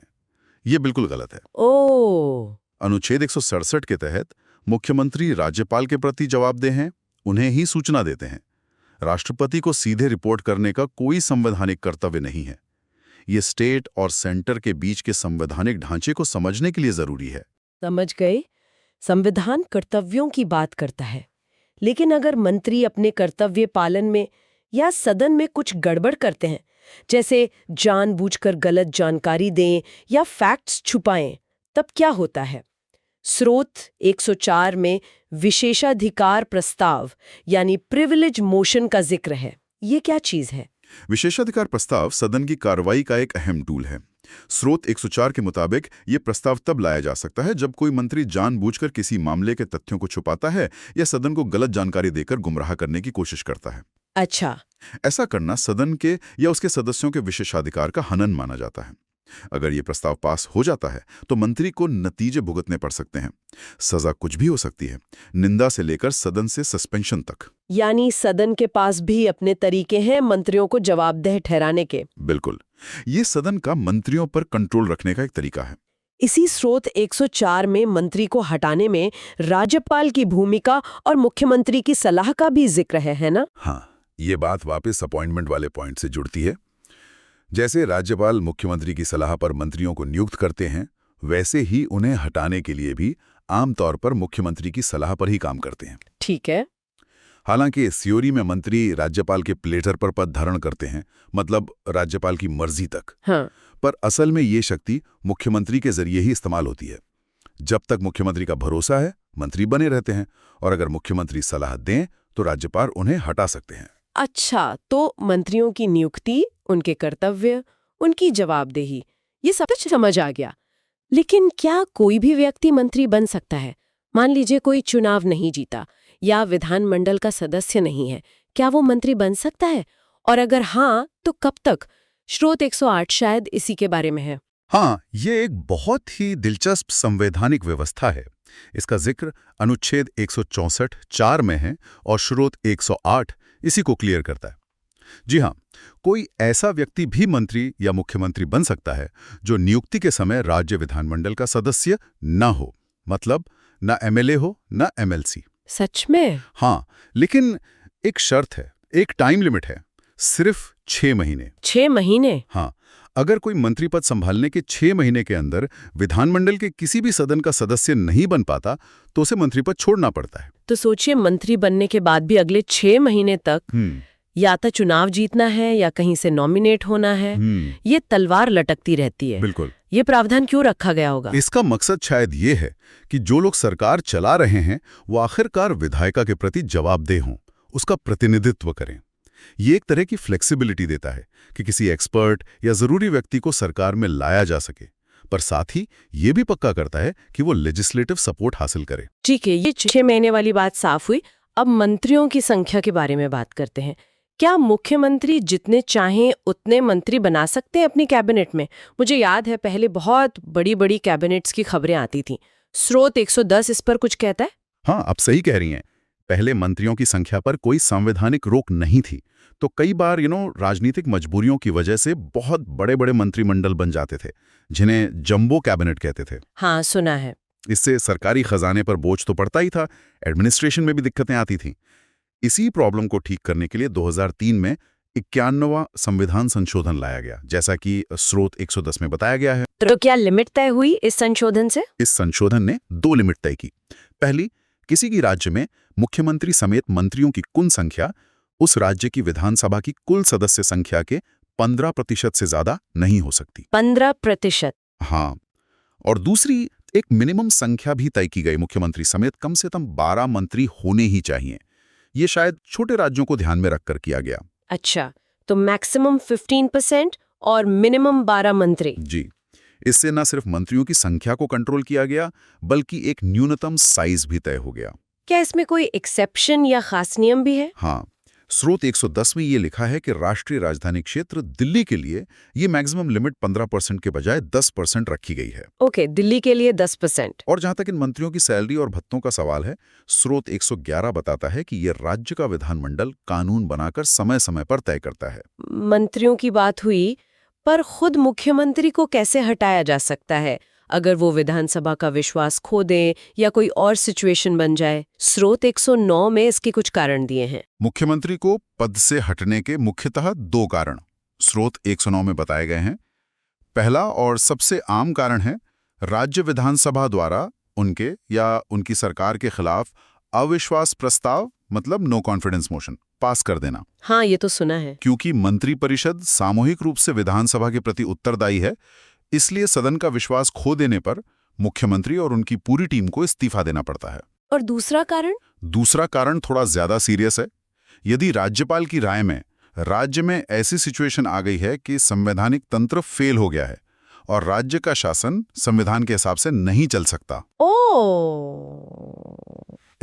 ये बिल्कुल गलत है। ओह, अनुच्छेद 167 के तहत मुख्यमंत्री राज्यपाल के प्रति जवाबदेह हैं, उन्हें ही सूचना देते हैं। राष्ट्रपति को सीधे रिपोर्ट करने का कोई संवैधानिक कर्तव्य नहीं है। ये स्टेट और सेंटर के बीच के संवैधानिक ढांचे को समझने के लिए जरूरी है। समझ गए। संविधान कर्तव्यों की बात करता है, लेकिन अगर मंत्री अपने कर्तव्य पालन में या सदन में कुछ गड़बड़ करते हैं, जैसे जानबूझकर गलत जानकारी दें या फैक्ट्स छुपाएं, तब क्या होता है? स्रोत 104 में विशेषाधिकार प्रस्ताव यानी प्रिविलेज मोशन का जिक्र है। ये क्या चीज है? विशेषाधिकार प्रस्ताव सदन की कार्रवाई का एक अहम टूल है। स्रोत 104 के मुताबिक ये प्रस्ताव तब लाया जा सकता है जब कोई मंत्री जानबूझकर किसी मामले के तथ्यों को छुपाता है या सदन को गलत जानकारी देकर गुमराह करने की कोशिश करता है। अच्छा, ऐसा करना सदन के या उसके सदस्यों के विशेषाधिकार का हनन माना जाता है। अगर ये प्रस्ताव पास हो जाता है तो मंत्री को नतीजे भुगतने पड़ सकते हैं। सजा कुछ भी हो सकती है, निंदा से लेकर सदन से सस्पेंशन तक। यानी सदन के पास भी अपने तरीके हैं मंत्रियों को जवाबदेह ठहराने के। बिल्कुल, ये सदन का मंत्रियों पर कंट्रोल रखने का एक तरीका है। इसी स्रोत 104 में मंत्री को हटाने में राज्यपाल की भूमिका और मुख्यमंत्री की सलाह का भी जिक्र है ना? हाँ, ये बात वापस अपॉइंटमेंट वाले पॉइंट से जुड़ती है। जैसे राज्यपाल मुख्यमंत्री की सलाह पर मंत्रियों को नियुक्त करते हैं, वैसे ही उन्हें हटाने के लिए भी आमतौर पर मुख्यमंत्री की सलाह पर ही काम करते हैं। ठीक है। हालांकि थ्योरी में मंत्री राज्यपाल के प्लेटर पर पद धारण करते हैं, मतलब राज्यपाल की मर्जी तक। हाँ। पर असल में ये शक्ति मुख्यमंत्री के जरिए ही इस्तेमाल होती है। जब तक मुख्यमंत्री का भरोसा है, मंत्री बने रहते हैं, और अगर मुख्यमंत्री सलाह दें तो राज्यपाल उन्हें हटा सकते हैं। अच्छा, तो मंत्रियों की नियुक्ति, उनके कर्तव्य, उनकी जवाबदेही, ये सब कुछ समझ आ गया। लेकिन क्या कोई भी व्यक्ति मंत्री बन सकता है? मान लीजिए कोई चुनाव नहीं जीता या विधानमंडल का सदस्य नहीं है, क्या वो मंत्री बन सकता है? और अगर हाँ, तो कब तक? स्रोत 108 शायद इसी के बारे में है। हाँ, ये एक बहुत ही दिलचस्प संवैधानिक व्यवस्था है। इसका जिक्र अनुच्छेद 164(4) में है और स्रोत 108 इसी को क्लियर करता है। जी हाँ, कोई ऐसा व्यक्ति भी मंत्री या मुख्यमंत्री बन सकता है जो नियुक्ति के समय राज्य विधानमंडल का सदस्य न हो, मतलब न एमएलए हो न एमएलसी। सच में? हाँ, लेकिन एक शर्त है, एक टाइम लिमिट है, सिर्फ 6 महीने। 6 महीने? हाँ, अगर कोई मंत्री पद संभालने के 6 महीने के अंदर विधानमंडल के किसी भी सदन का सदस्य नहीं बन पाता तो उसे मंत्री पद छोड़ना पड़ता है। तो सोचिए, मंत्री बनने के बाद भी अगले 6 महीने तक या तो चुनाव जीतना है या कहीं से नॉमिनेट होना है। ये तलवार लटकती रहती है। बिल्कुल। ये प्रावधान क्यों रखा गया होगा? इसका मकसद शायद ये है कि जो लोग सरकार चला रहे हैं वो आखिरकार विधायिका के प्रति जवाबदेह हों, उसका प्रतिनिधित्व करें। ये एक तरह की फ्लेक्सिबिलिटी देता है कि किसी एक्सपर्ट या जरूरी व्यक्ति को सरकार में लाया जा सके, पर साथ ही ये भी पक्का करता है कि वो लेजिस्लेटिव सपोर्ट हासिल करे। ठीक है, ये 6 महीने वाली बात साफ हुई। अब मंत्रियों की संख्या के बारे में बात करते हैं। क्या मुख्यमंत्री जितने चाहें उतने मंत्री बना सकते हैं अपनी कैबिनेट में? मुझे याद है पहले बहुत बड़ी बड़ी कैबिनेट्स की खबरें आती थीं। स्रोत 110 इस पर कुछ कहता है? हाँ, आप सही कह रही हैं। पहले मंत्रियों की संख्या पर कोई संवैधानिक रोक नहीं थी, तो कई बार राजनीतिक मजबूरियों की वजह से बहुत बड़े बड़े मंत्रिमंडल बन जाते थे, जिन्हें जंबो कैबिनेट कहते थे। हाँ, सुना है। इससे सरकारी खजाने पर बोझ तो पड़ता ही था, एडमिनिस्ट्रेशन में भी दिक्कतें आती थीं। इसी प्रॉब्लम को ठीक करने के लिए 2003 में 51वां संविधान संशोधन लाया गया, जैसा कि स्रोत 110 में बताया गया है। तो क्या लिमिट तय हुई इस संशोधन से? इस संशोधन ने 2 लिमिट तय की। पहली, किसी की राज्य में मुख्यमंत्री समेत मंत्रियों की कुल संख्या उस राज्य की विधानसभा की कुल सदस्य संख्या के 15% से ज्यादा नहीं हो सकती। 15%? हाँ। और दूसरी, एक मिनिमम संख्या भी तय की गई, मुख्यमंत्री समेत कम से कम 12 मंत्री होने ही चाहिए। ये शायद छोटे राज्यों को ध्यान में रखकर किया गया। अच्छा, तो मैक्सिमम 15% और मिनिमम 12 मंत्री। जी, इससे न सिर्फ मंत्रियों की संख्या को कंट्रोल किया गया, बल्कि एक न्यूनतम साइज भी तय हो गया। क्या इसमें कोई एक्सेप्शन या खास नियम भी है? हाँ, स्रोत 110 में ये लिखा है कि राष्ट्रीय राजधानी क्षेत्र दिल्ली के लिए ये मैक्सिमम लिमिट 15% के बजाय 10% रखी गई है। ओके, दिल्ली के लिए 10%। और जहां तक इन मंत्रियों की सैलरी और भत्तों का सवाल है, स्रोत 111 बताता है कि ये राज्य का विधानमंडल कानून बनाकर समय समय पर तय करता है। मंत्रियों की बात हुई, पर खुद मुख्यमंत्री को कैसे हटाया जा सकता है अगर वो विधानसभा का विश्वास खो दें या कोई और सिचुएशन बन जाए? स्रोत 109 में इसके कुछ कारण दिए हैं। मुख्यमंत्री को पद से हटने के मुख्यतः 2 कारण स्रोत 109 में बताए गए हैं। पहला और सबसे आम कारण है राज्य विधानसभा द्वारा उनके या उनकी सरकार के खिलाफ अविश्वास प्रस्ताव, मतलब नो कॉन्फिडेंस मोशन, पास कर देना। हाँ, ये तो सुना है। क्योंकि मंत्रिपरिषद सामूहिक रूप से विधानसभा के प्रति उत्तरदायी है, इसलिए सदन का विश्वास खो देने पर मुख्यमंत्री और उनकी पूरी टीम को इस्तीफा देना पड़ता है। और दूसरा कारण? दूसरा कारण थोड़ा ज्यादा सीरियस है। यदि राज्यपाल की राय में राज्य में ऐसी सिचुएशन आ गई है कि संवैधानिक तंत्र फेल हो गया है और राज्य का शासन संविधान के हिसाब से नहीं चल सकता,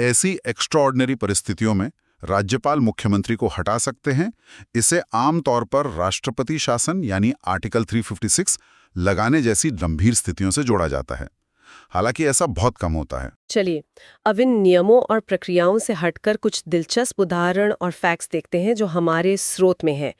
ऐसी एक्स्ट्राऑर्डिनरी परिस्थितियों में राज्यपाल मुख्यमंत्री को हटा सकते हैं। इसे आमतौर पर राष्ट्रपति शासन यानी आर्टिकल 356 लगाने जैसी गंभीर स्थितियों से जोड़ा जाता है। हालांकि ऐसा बहुत कम होता है। चलिए, अब इन नियमों और प्रक्रियाओं से हटकर कुछ दिलचस्प उदाहरण और फैक्ट्स देखते हैं जो हमारे स्रोत में है।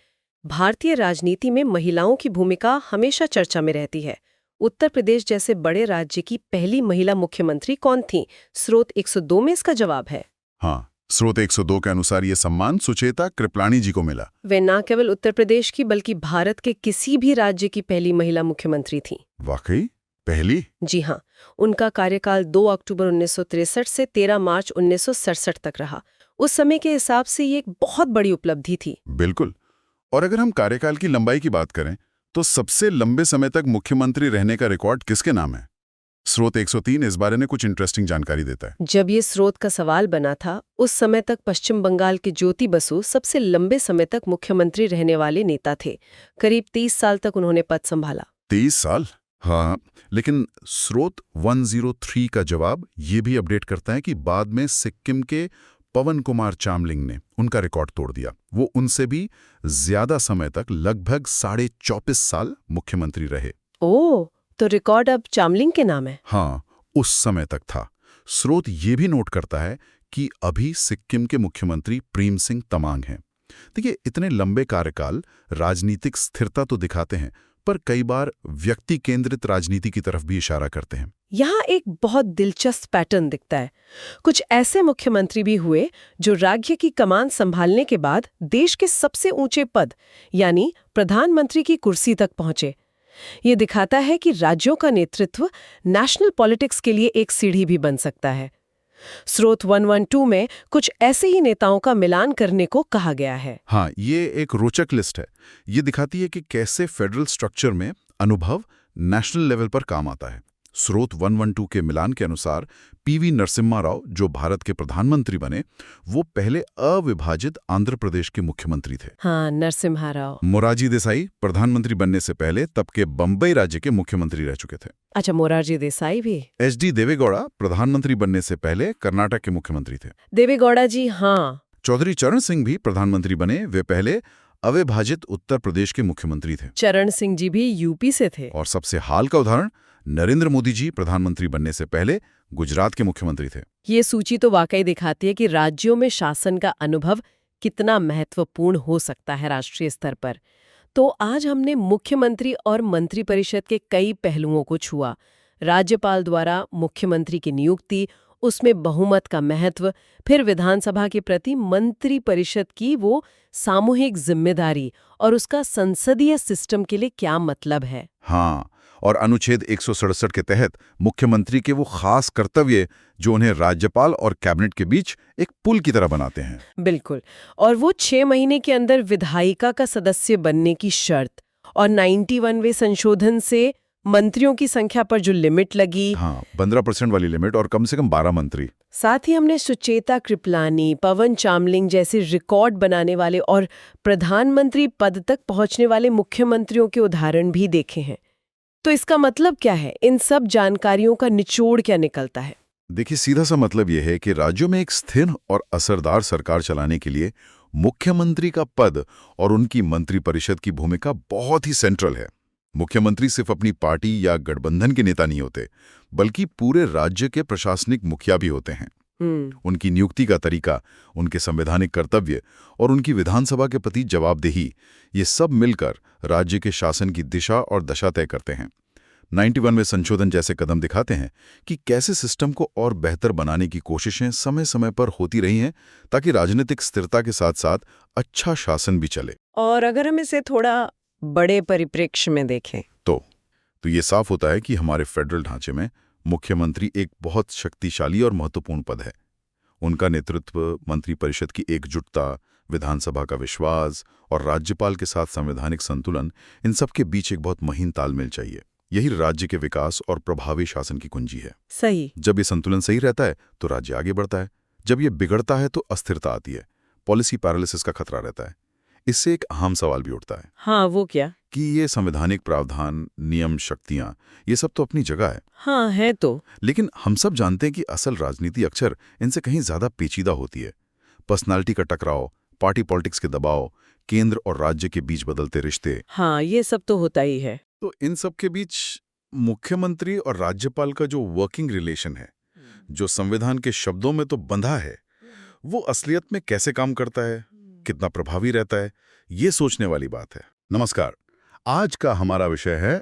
भारतीय राजनीति में महिलाओं की भूमिका हमेशा चर्चा में रहती है। उत्तर प्रदेश जैसे बड़े राज्य की पहली महिला मुख्यमंत्री कौन थी? स्रोत 102 में इसका जवाब है। हाँ, स्रोत 102 के अनुसार ये सम्मान सुचेता कृपलानी जी को मिला। वे न केवल उत्तर प्रदेश की बल्कि भारत के किसी भी राज्य की पहली महिला मुख्यमंत्री थी। वाकई पहली? जी हाँ, उनका कार्यकाल 2 अक्टूबर 1963 से 13 मार्च 1967 तक रहा। उस समय के हिसाब से ये एक बहुत बड़ी उपलब्धि थी। बिल्कुल। और अगर हम कार्यकाल की लंबाई की बात करें तो सबसे लंबे समय तक मुख्यमंत्री रहने का रिकॉर्ड किसके नाम है? स्रोत 103 इस बारे में कुछ इंटरेस्टिंग जानकारी देता है। जब ये स्रोत का सवाल बना था, उस समय तक पश्चिम बंगाल के ज्योति बसु सबसे लंबे समय तक मुख्यमंत्री रहने वाले नेता थे। करीब 30 साल तक उन्होंने पद संभाला। 30 साल? हाँ, लेकिन स्रोत 103 का जवाब ये भी अपडेट करता है कि बाद में सिक्किम के पवन कुमार चामलिंग ने उनका रिकॉर्ड तोड़ दिया। वो उनसे भी ज्यादा समय तक, लगभग 24.5 साल मुख्यमंत्री रहे। ओह, तो रिकॉर्ड अब चामलिंग के नाम है? हाँ, उस समय तक था। स्रोत ये भी नोट करता है कि अभी सिक्किम के मुख्यमंत्री प्रेम सिंह तमांग हैं। देखिए, इतने लंबे कार्यकाल राजनीतिक स्थिरता तो दिखाते हैं, पर कई बार व्यक्ति केंद्रित राजनीति की तरफ भी इशारा करते हैं। यहाँ एक बहुत दिलचस्प पैटर्न दिखता है। कुछ ऐसे मुख्यमंत्री भी हुए जो राज्य की कमान संभालने के बाद देश के सबसे ऊंचे पद यानी प्रधानमंत्री की कुर्सी तक पहुंचे। ये दिखाता है कि राज्यों का नेतृत्व नेशनल पॉलिटिक्स के लिए एक सीढ़ी भी बन सकता है। स्रोत 112 में कुछ ऐसे ही नेताओं का मिलान करने को कहा गया है। हाँ, ये एक रोचक लिस्ट है। ये दिखाती है कि कैसे फेडरल स्ट्रक्चर में अनुभव नेशनल लेवल पर काम आता है। स्रोत 112 के मिलान के अनुसार पीवी नरसिम्हा राव, जो भारत के प्रधानमंत्री बने, वो पहले अविभाजित आंध्र प्रदेश के मुख्यमंत्री थे। हाँ, नरसिम्हा राव। मोरारजी देसाई प्रधानमंत्री बनने से पहले तब के बंबई राज्य के मुख्यमंत्री रह चुके थे। अच्छा, मोरारजी देसाई भी। एच.डी. देवेगौड़ा प्रधानमंत्री बनने से पहले कर्नाटक के मुख्यमंत्री थे। देवेगौड़ा जी, हाँ। चौधरी चरण सिंह भी प्रधानमंत्री बने। वे पहले अविभाजित उत्तर प्रदेश के मुख्यमंत्री थे। चरण सिंह जी भी यूपी से थे। और सबसे हाल का उदाहरण, नरेंद्र मोदी जी प्रधानमंत्री बनने से पहले गुजरात के मुख्यमंत्री थे। ये सूची तो वाकई दिखाती है कि राज्यों में शासन का अनुभव कितना महत्वपूर्ण हो सकता है राष्ट्रीय स्तर पर। तो आज हमने मुख्यमंत्री और मंत्रिपरिषद के कई पहलुओं को छुआ। राज्यपाल द्वारा मुख्यमंत्री की नियुक्ति, उसमें बहुमत का महत्व, फिर विधानसभा के प्रति मंत्रिपरिषद की वो सामूहिक जिम्मेदारी और उसका संसदीय सिस्टम के लिए क्या मतलब है। हाँ, और अनुच्छेद 167 के तहत मुख्यमंत्री के वो खास कर्तव्य जो उन्हें राज्यपाल और कैबिनेट के बीच एक पुल की तरह बनाते हैं। बिल्कुल। और वो 6 महीने के अंदर विधायिका का सदस्य बनने की शर्त और 91वें संशोधन से मंत्रियों की संख्या पर जो लिमिट लगी। हाँ, 15% वाली लिमिट और कम से कम 12 मंत्री। साथ ही हमने सुचेता कृपलानी, पवन चामलिंग जैसे रिकॉर्ड बनाने वाले और प्रधानमंत्री पद तक पहुंचने वाले मुख्यमंत्रियों के उदाहरण भी देखे हैं। तो इसका मतलब क्या है? इन सब जानकारियों का निचोड़ क्या निकलता है? देखिए, सीधा सा मतलब यह है कि राज्यों में एक स्थिर और असरदार सरकार चलाने के लिए मुख्यमंत्री का पद और उनकी मंत्रिपरिषद की भूमिका बहुत ही सेंट्रल है। मुख्यमंत्री सिर्फ अपनी पार्टी या गठबंधन के नेता नहीं होते, बल्कि पूरे राज्य के प्रशासनिक मुखिया भी होते हैं। उनकी नियुक्ति का तरीका, उनके संवैधानिक कर्तव्य और उनकी विधानसभा के प्रति जवाबदेही, ये सब मिलकर राज्य के शासन की दिशा और दशा तय करते हैं। 91 में संशोधन जैसे कदम दिखाते हैं कि कैसे सिस्टम को और बेहतर बनाने की कोशिशें समय समय पर होती रही हैं, ताकि राजनीतिक स्थिरता के साथ साथ अच्छा शासन भी चले। और अगर हम इसे थोड़ा बड़े परिप्रेक्ष्य में देखें तो ये साफ होता है कि हमारे फेडरल ढांचे में मुख्यमंत्री एक बहुत शक्तिशाली और महत्वपूर्ण पद है। उनका नेतृत्व, मंत्रिपरिषद की एकजुटता, विधानसभा का विश्वास और राज्यपाल के साथ संवैधानिक संतुलन, इन सब के बीच एक बहुत महीन तालमेल चाहिए। यही राज्य के विकास और प्रभावी शासन की कुंजी है। सही। जब ये संतुलन सही रहता है तो राज्य आगे बढ़ता है। जब ये बिगड़ता है तो अस्थिरता आती है, पॉलिसी पैरालिसिस का खतरा रहता है। इससे एक अहम सवाल भी उठता है। हाँ, वो क्या? कि ये संवैधानिक प्रावधान, नियम, शक्तियां, ये सब तो अपनी जगह है। हाँ, है तो। लेकिन हम सब जानते हैं कि असल राजनीति अक्सर इनसे कहीं ज्यादा पेचीदा होती है। पर्सनालिटी का टकराव, पार्टी पॉलिटिक्स के दबाव, केंद्र और राज्य के बीच बदलते रिश्ते। हाँ, ये सब तो होता ही है। तो इन सब के बीच मुख्यमंत्री और राज्यपाल का जो वर्किंग रिलेशन है, जो संविधान के शब्दों में तो बंधा है, वो असलियत में कैसे काम करता है, कितना प्रभावी रहता है, ये सोचने वाली बात है। नमस्कार, आज का हमारा विषय है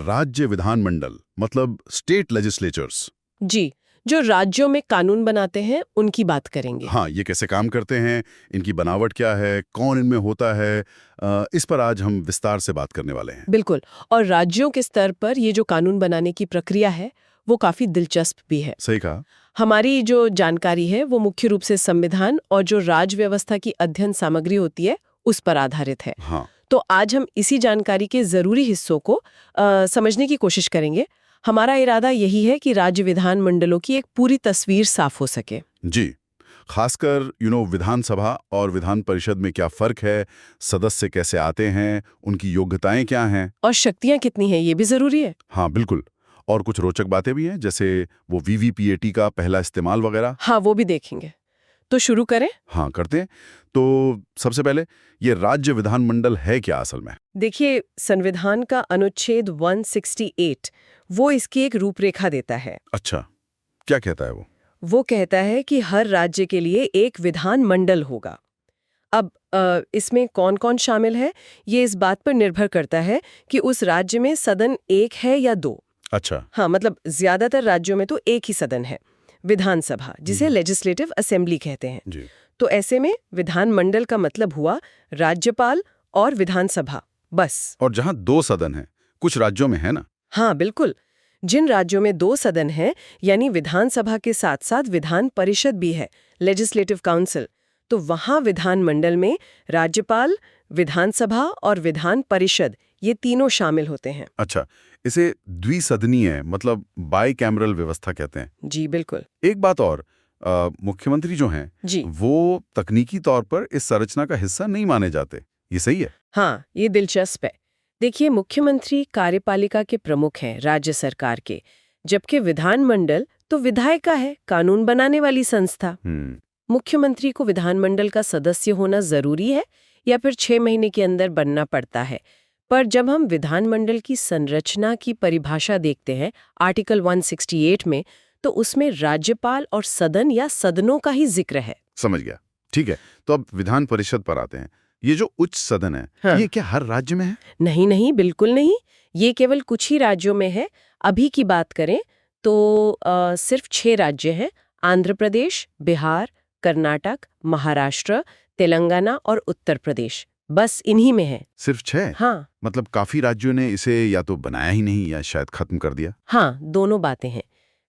राज्य विधानमंडल, मतलब स्टेट लेजिस्लेचर्स। जी, जो राज्यों में कानून बनाते हैं उनकी बात करेंगे। हाँ, ये कैसे काम करते हैं, इनकी बनावट क्या है, कौन इनमें होता है, इस पर आज हम विस्तार से बात करने वाले हैं। बिल्कुल। और राज्यों के स्तर पर ये जो कानून बनाने की प्रक्रिया है वो काफी दिलचस्प भी है। सही कहा। हमारी जो जानकारी है वो मुख्य रूप से संविधान और जो राज व्यवस्था की अध्ययन सामग्री होती है उस पर आधारित है। हाँ। तो आज हम इसी जानकारी के जरूरी हिस्सों को समझने की कोशिश करेंगे। हमारा इरादा यही है कि राज्य विधान मंडलों की एक पूरी तस्वीर साफ हो सके। जी, खासकर विधानसभा और विधान परिषद में क्या फर्क है, सदस्य कैसे आते हैं, उनकी योग्यताएं क्या हैं और शक्तियां कितनी हैं, ये भी जरूरी है। हाँ बिल्कुल। और कुछ रोचक बातें भी हैं, जैसे वो वीवीपीएटी का पहला इस्तेमाल वगैरह। हाँ, वो भी देखेंगे। तो शुरू करें? हाँ, करते हैं। तो सबसे पहले ये राज्य विधानमंडल है क्या असल में? देखिए, संविधान का अनुच्छेद 168 वो इसकी एक रूपरेखा देता है। अच्छा, क्या कहता है वो? वो कहता है कि हर राज्य के लिए एक विधान मंडल होगा। अब इसमें कौन कौन शामिल है, ये इस बात पर निर्भर करता है कि उस राज्य में सदन एक है या दो। अच्छा। हाँ, मतलब ज्यादातर राज्यों में तो एक ही सदन है, विधानसभा, जिसे लेजिस्लेटिव असेंबली कहते हैं। जी। तो ऐसे में विधानमंडल का मतलब हुआ राज्यपाल और विधानसभा, बस। और जहां 2 सदन हैं, कुछ राज्यों में है ना? हाँ, बिल्कुल। जिन राज्यों में 2 सदन हैं, यानी विधानसभा के साथ साथ विधान परिषद भी है, लेजिस्लेटिव काउंसिल, तो वहां विधानमंडल में राज्यपाल, विधानसभा और विधान परिषद, ये तीनों शामिल होते हैं। अच्छा, इसे द्विसदनीय मतलब बाइकैमरल व्यवस्था कहते हैं। जी बिल्कुल। एक बात और, मुख्यमंत्री जो हैं जी, वो तकनीकी तौर पर इस संरचना का हिस्सा नहीं माने जाते, ये सही है? हाँ, ये दिलचस्प है। देखिए, मुख्यमंत्री कार्यपालिका के प्रमुख हैं राज्य सरकार के, जबकि विधानमंडल तो विधायिका है, कानून बनाने वाली संस्था। मुख्यमंत्री को विधानमंडल का सदस्य होना जरूरी है या फिर 6 महीने के अंदर बनना पड़ता है। पर जब हम विधानमंडल की संरचना की परिभाषा देखते हैं आर्टिकल 168 में, तो उसमें राज्यपाल और सदन या सदनों का ही जिक्र है। समझ गया, ठीक है। तो अब विधान परिषद पर आते हैं। ये जो उच्च सदन है, हाँ। ये क्या हर राज्य में है? नहीं, बिल्कुल नहीं। ये केवल कुछ ही राज्यों में है। अभी की बात करें तो सिर्फ 6 राज्य हैं, आंध्र प्रदेश, बिहार, कर्नाटक, महाराष्ट्र, तेलंगाना और उत्तर प्रदेश, बस इन्हीं में है। सिर्फ 6? हाँ। मतलब काफी राज्यों ने इसे या तो बनाया ही नहीं या शायद खत्म कर दिया। हाँ, दोनों बातें हैं।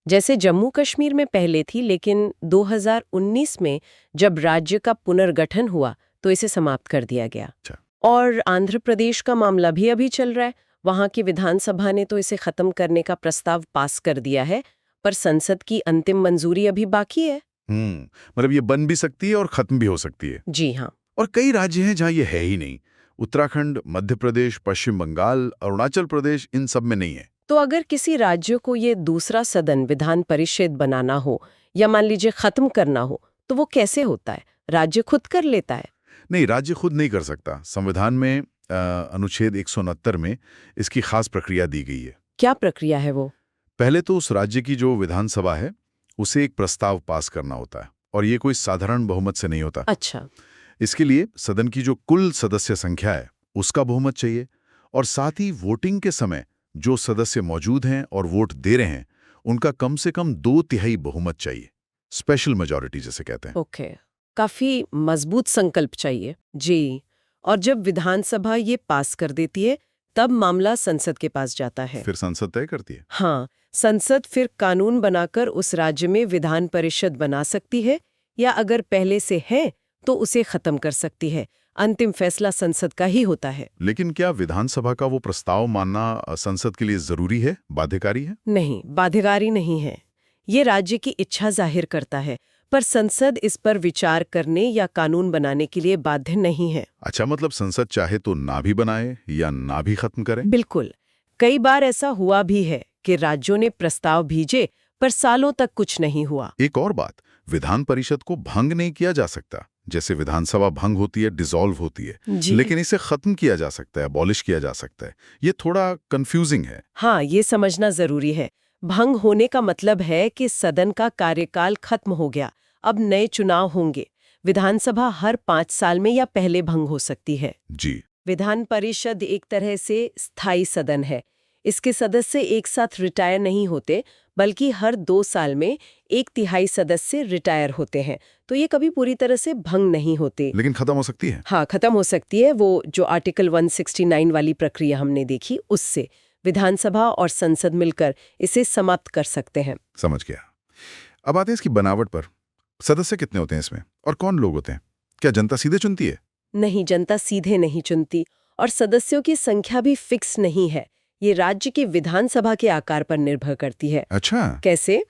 जैसे जम्मू कश्मीर में पहले थी, लेकिन 2019 में जब राज्य का पुनर्गठन हुआ तो इसे समाप्त कर दिया गया। अच्छा। और आंध्र प्रदेश का मामला भी अभी चल रहा है। वहां की विधानसभा ने तो इसे खत्म करने का प्रस्ताव पास कर दिया है, पर संसद की अंतिम मंजूरी अभी बाकी है। मतलब ये बन भी सकती है और खत्म भी हो सकती है। जी हाँ। और कई राज्य हैं जहां ये है ही नहीं। उत्तराखंड, मध्य प्रदेश, पश्चिम बंगाल, अरुणाचल प्रदेश, इन सब में नहीं है। तो अगर किसी राज्य को ये दूसरा सदन विधान परिषद बनाना हो या मान लीजिए खत्म करना हो, तो वो कैसे होता है? राज्य खुद कर लेता है? नहीं, राज्य खुद नहीं कर सकता। संविधान में अनुच्छेद 169 में इसकी खास प्रक्रिया दी गई है। क्या प्रक्रिया है वो? पहले तो उस राज्य की जो विधानसभा है उसे एक प्रस्ताव पास करना होता है, और ये कोई साधारण बहुमत से नहीं होता। अच्छा। इसके लिए सदन की जो कुल सदस्य संख्या है उसका बहुमत चाहिए, और साथ ही वोटिंग के समय जो सदस्य मौजूद हैं और वोट दे रहे हैं उनका कम से कम 2/3 बहुमत चाहिए, स्पेशल मेजॉरिटी जिसे कहते हैं। ओके, काफी मजबूत संकल्प चाहिए जी। और जब विधानसभा ये पास कर देती है तब मामला संसद के पास जाता है। फिर संसद तय करती है। हाँ, संसद फिर कानून बनाकर उस राज्य में विधान परिषद बना सकती है, या अगर पहले से है तो उसे खत्म कर सकती है। अंतिम फैसला संसद का ही होता है। लेकिन क्या विधानसभा का वो प्रस्ताव मानना संसद के लिए जरूरी है, बाध्यकारी है? नहीं, बाध्यकारी नहीं है। ये राज्य की इच्छा जाहिर करता है, पर संसद इस पर विचार करने या कानून बनाने के लिए बाध्य नहीं है। अच्छा, मतलब संसद चाहे तो ना भी बनाए या ना भी खत्म करे? बिल्कुल। कई बार ऐसा हुआ भी है कि राज्यों ने प्रस्ताव भेजे पर सालों तक कुछ नहीं हुआ। एक और बात, विधान परिषद को भंग नहीं किया जा सकता। जैसे विधानसभा भंग होती है, डिसॉल्व होती है, लेकिन इसे खत्म किया जा सकता है, अबॉलिश किया जा सकता है। ये थोड़ा कंफ्यूजिंग है। हाँ, ये समझना जरूरी है। भंग होने का मतलब है कि सदन का कार्यकाल खत्म हो गया, अब नए चुनाव होंगे। विधानसभा हर 5 साल में या पहले भंग हो सकती है। जी। विधान परिषद एक तरह से स्थायी सदन है। इसके सदस्य एक साथ रिटायर नहीं होते, बल्कि हर 2 साल में 1/3 सदस्य रिटायर होते हैं, तो ये कभी पूरी तरह से भंग नहीं होते। लेकिन खत्म हो सकती है। हाँ, खत्म हो सकती है। वो जो आर्टिकल 169 वाली प्रक्रिया हमने देखी, उससे विधानसभा और संसद मिलकर इसे समाप्त कर सकते हैं। समझ गया। अब आते हैं इसकी बनावट पर। सदस्य कितने होते हैं इसमें, और कौन लोग होते हैं? क्या जनता सीधे चुनती है? नहीं, जनता सीधे नहीं चुनती, और सदस्यों की संख्या भी फिक्स नहीं है। ये राज्य की विधानसभा के आकार पर निर्भर करती है। अच्छा। कैसे?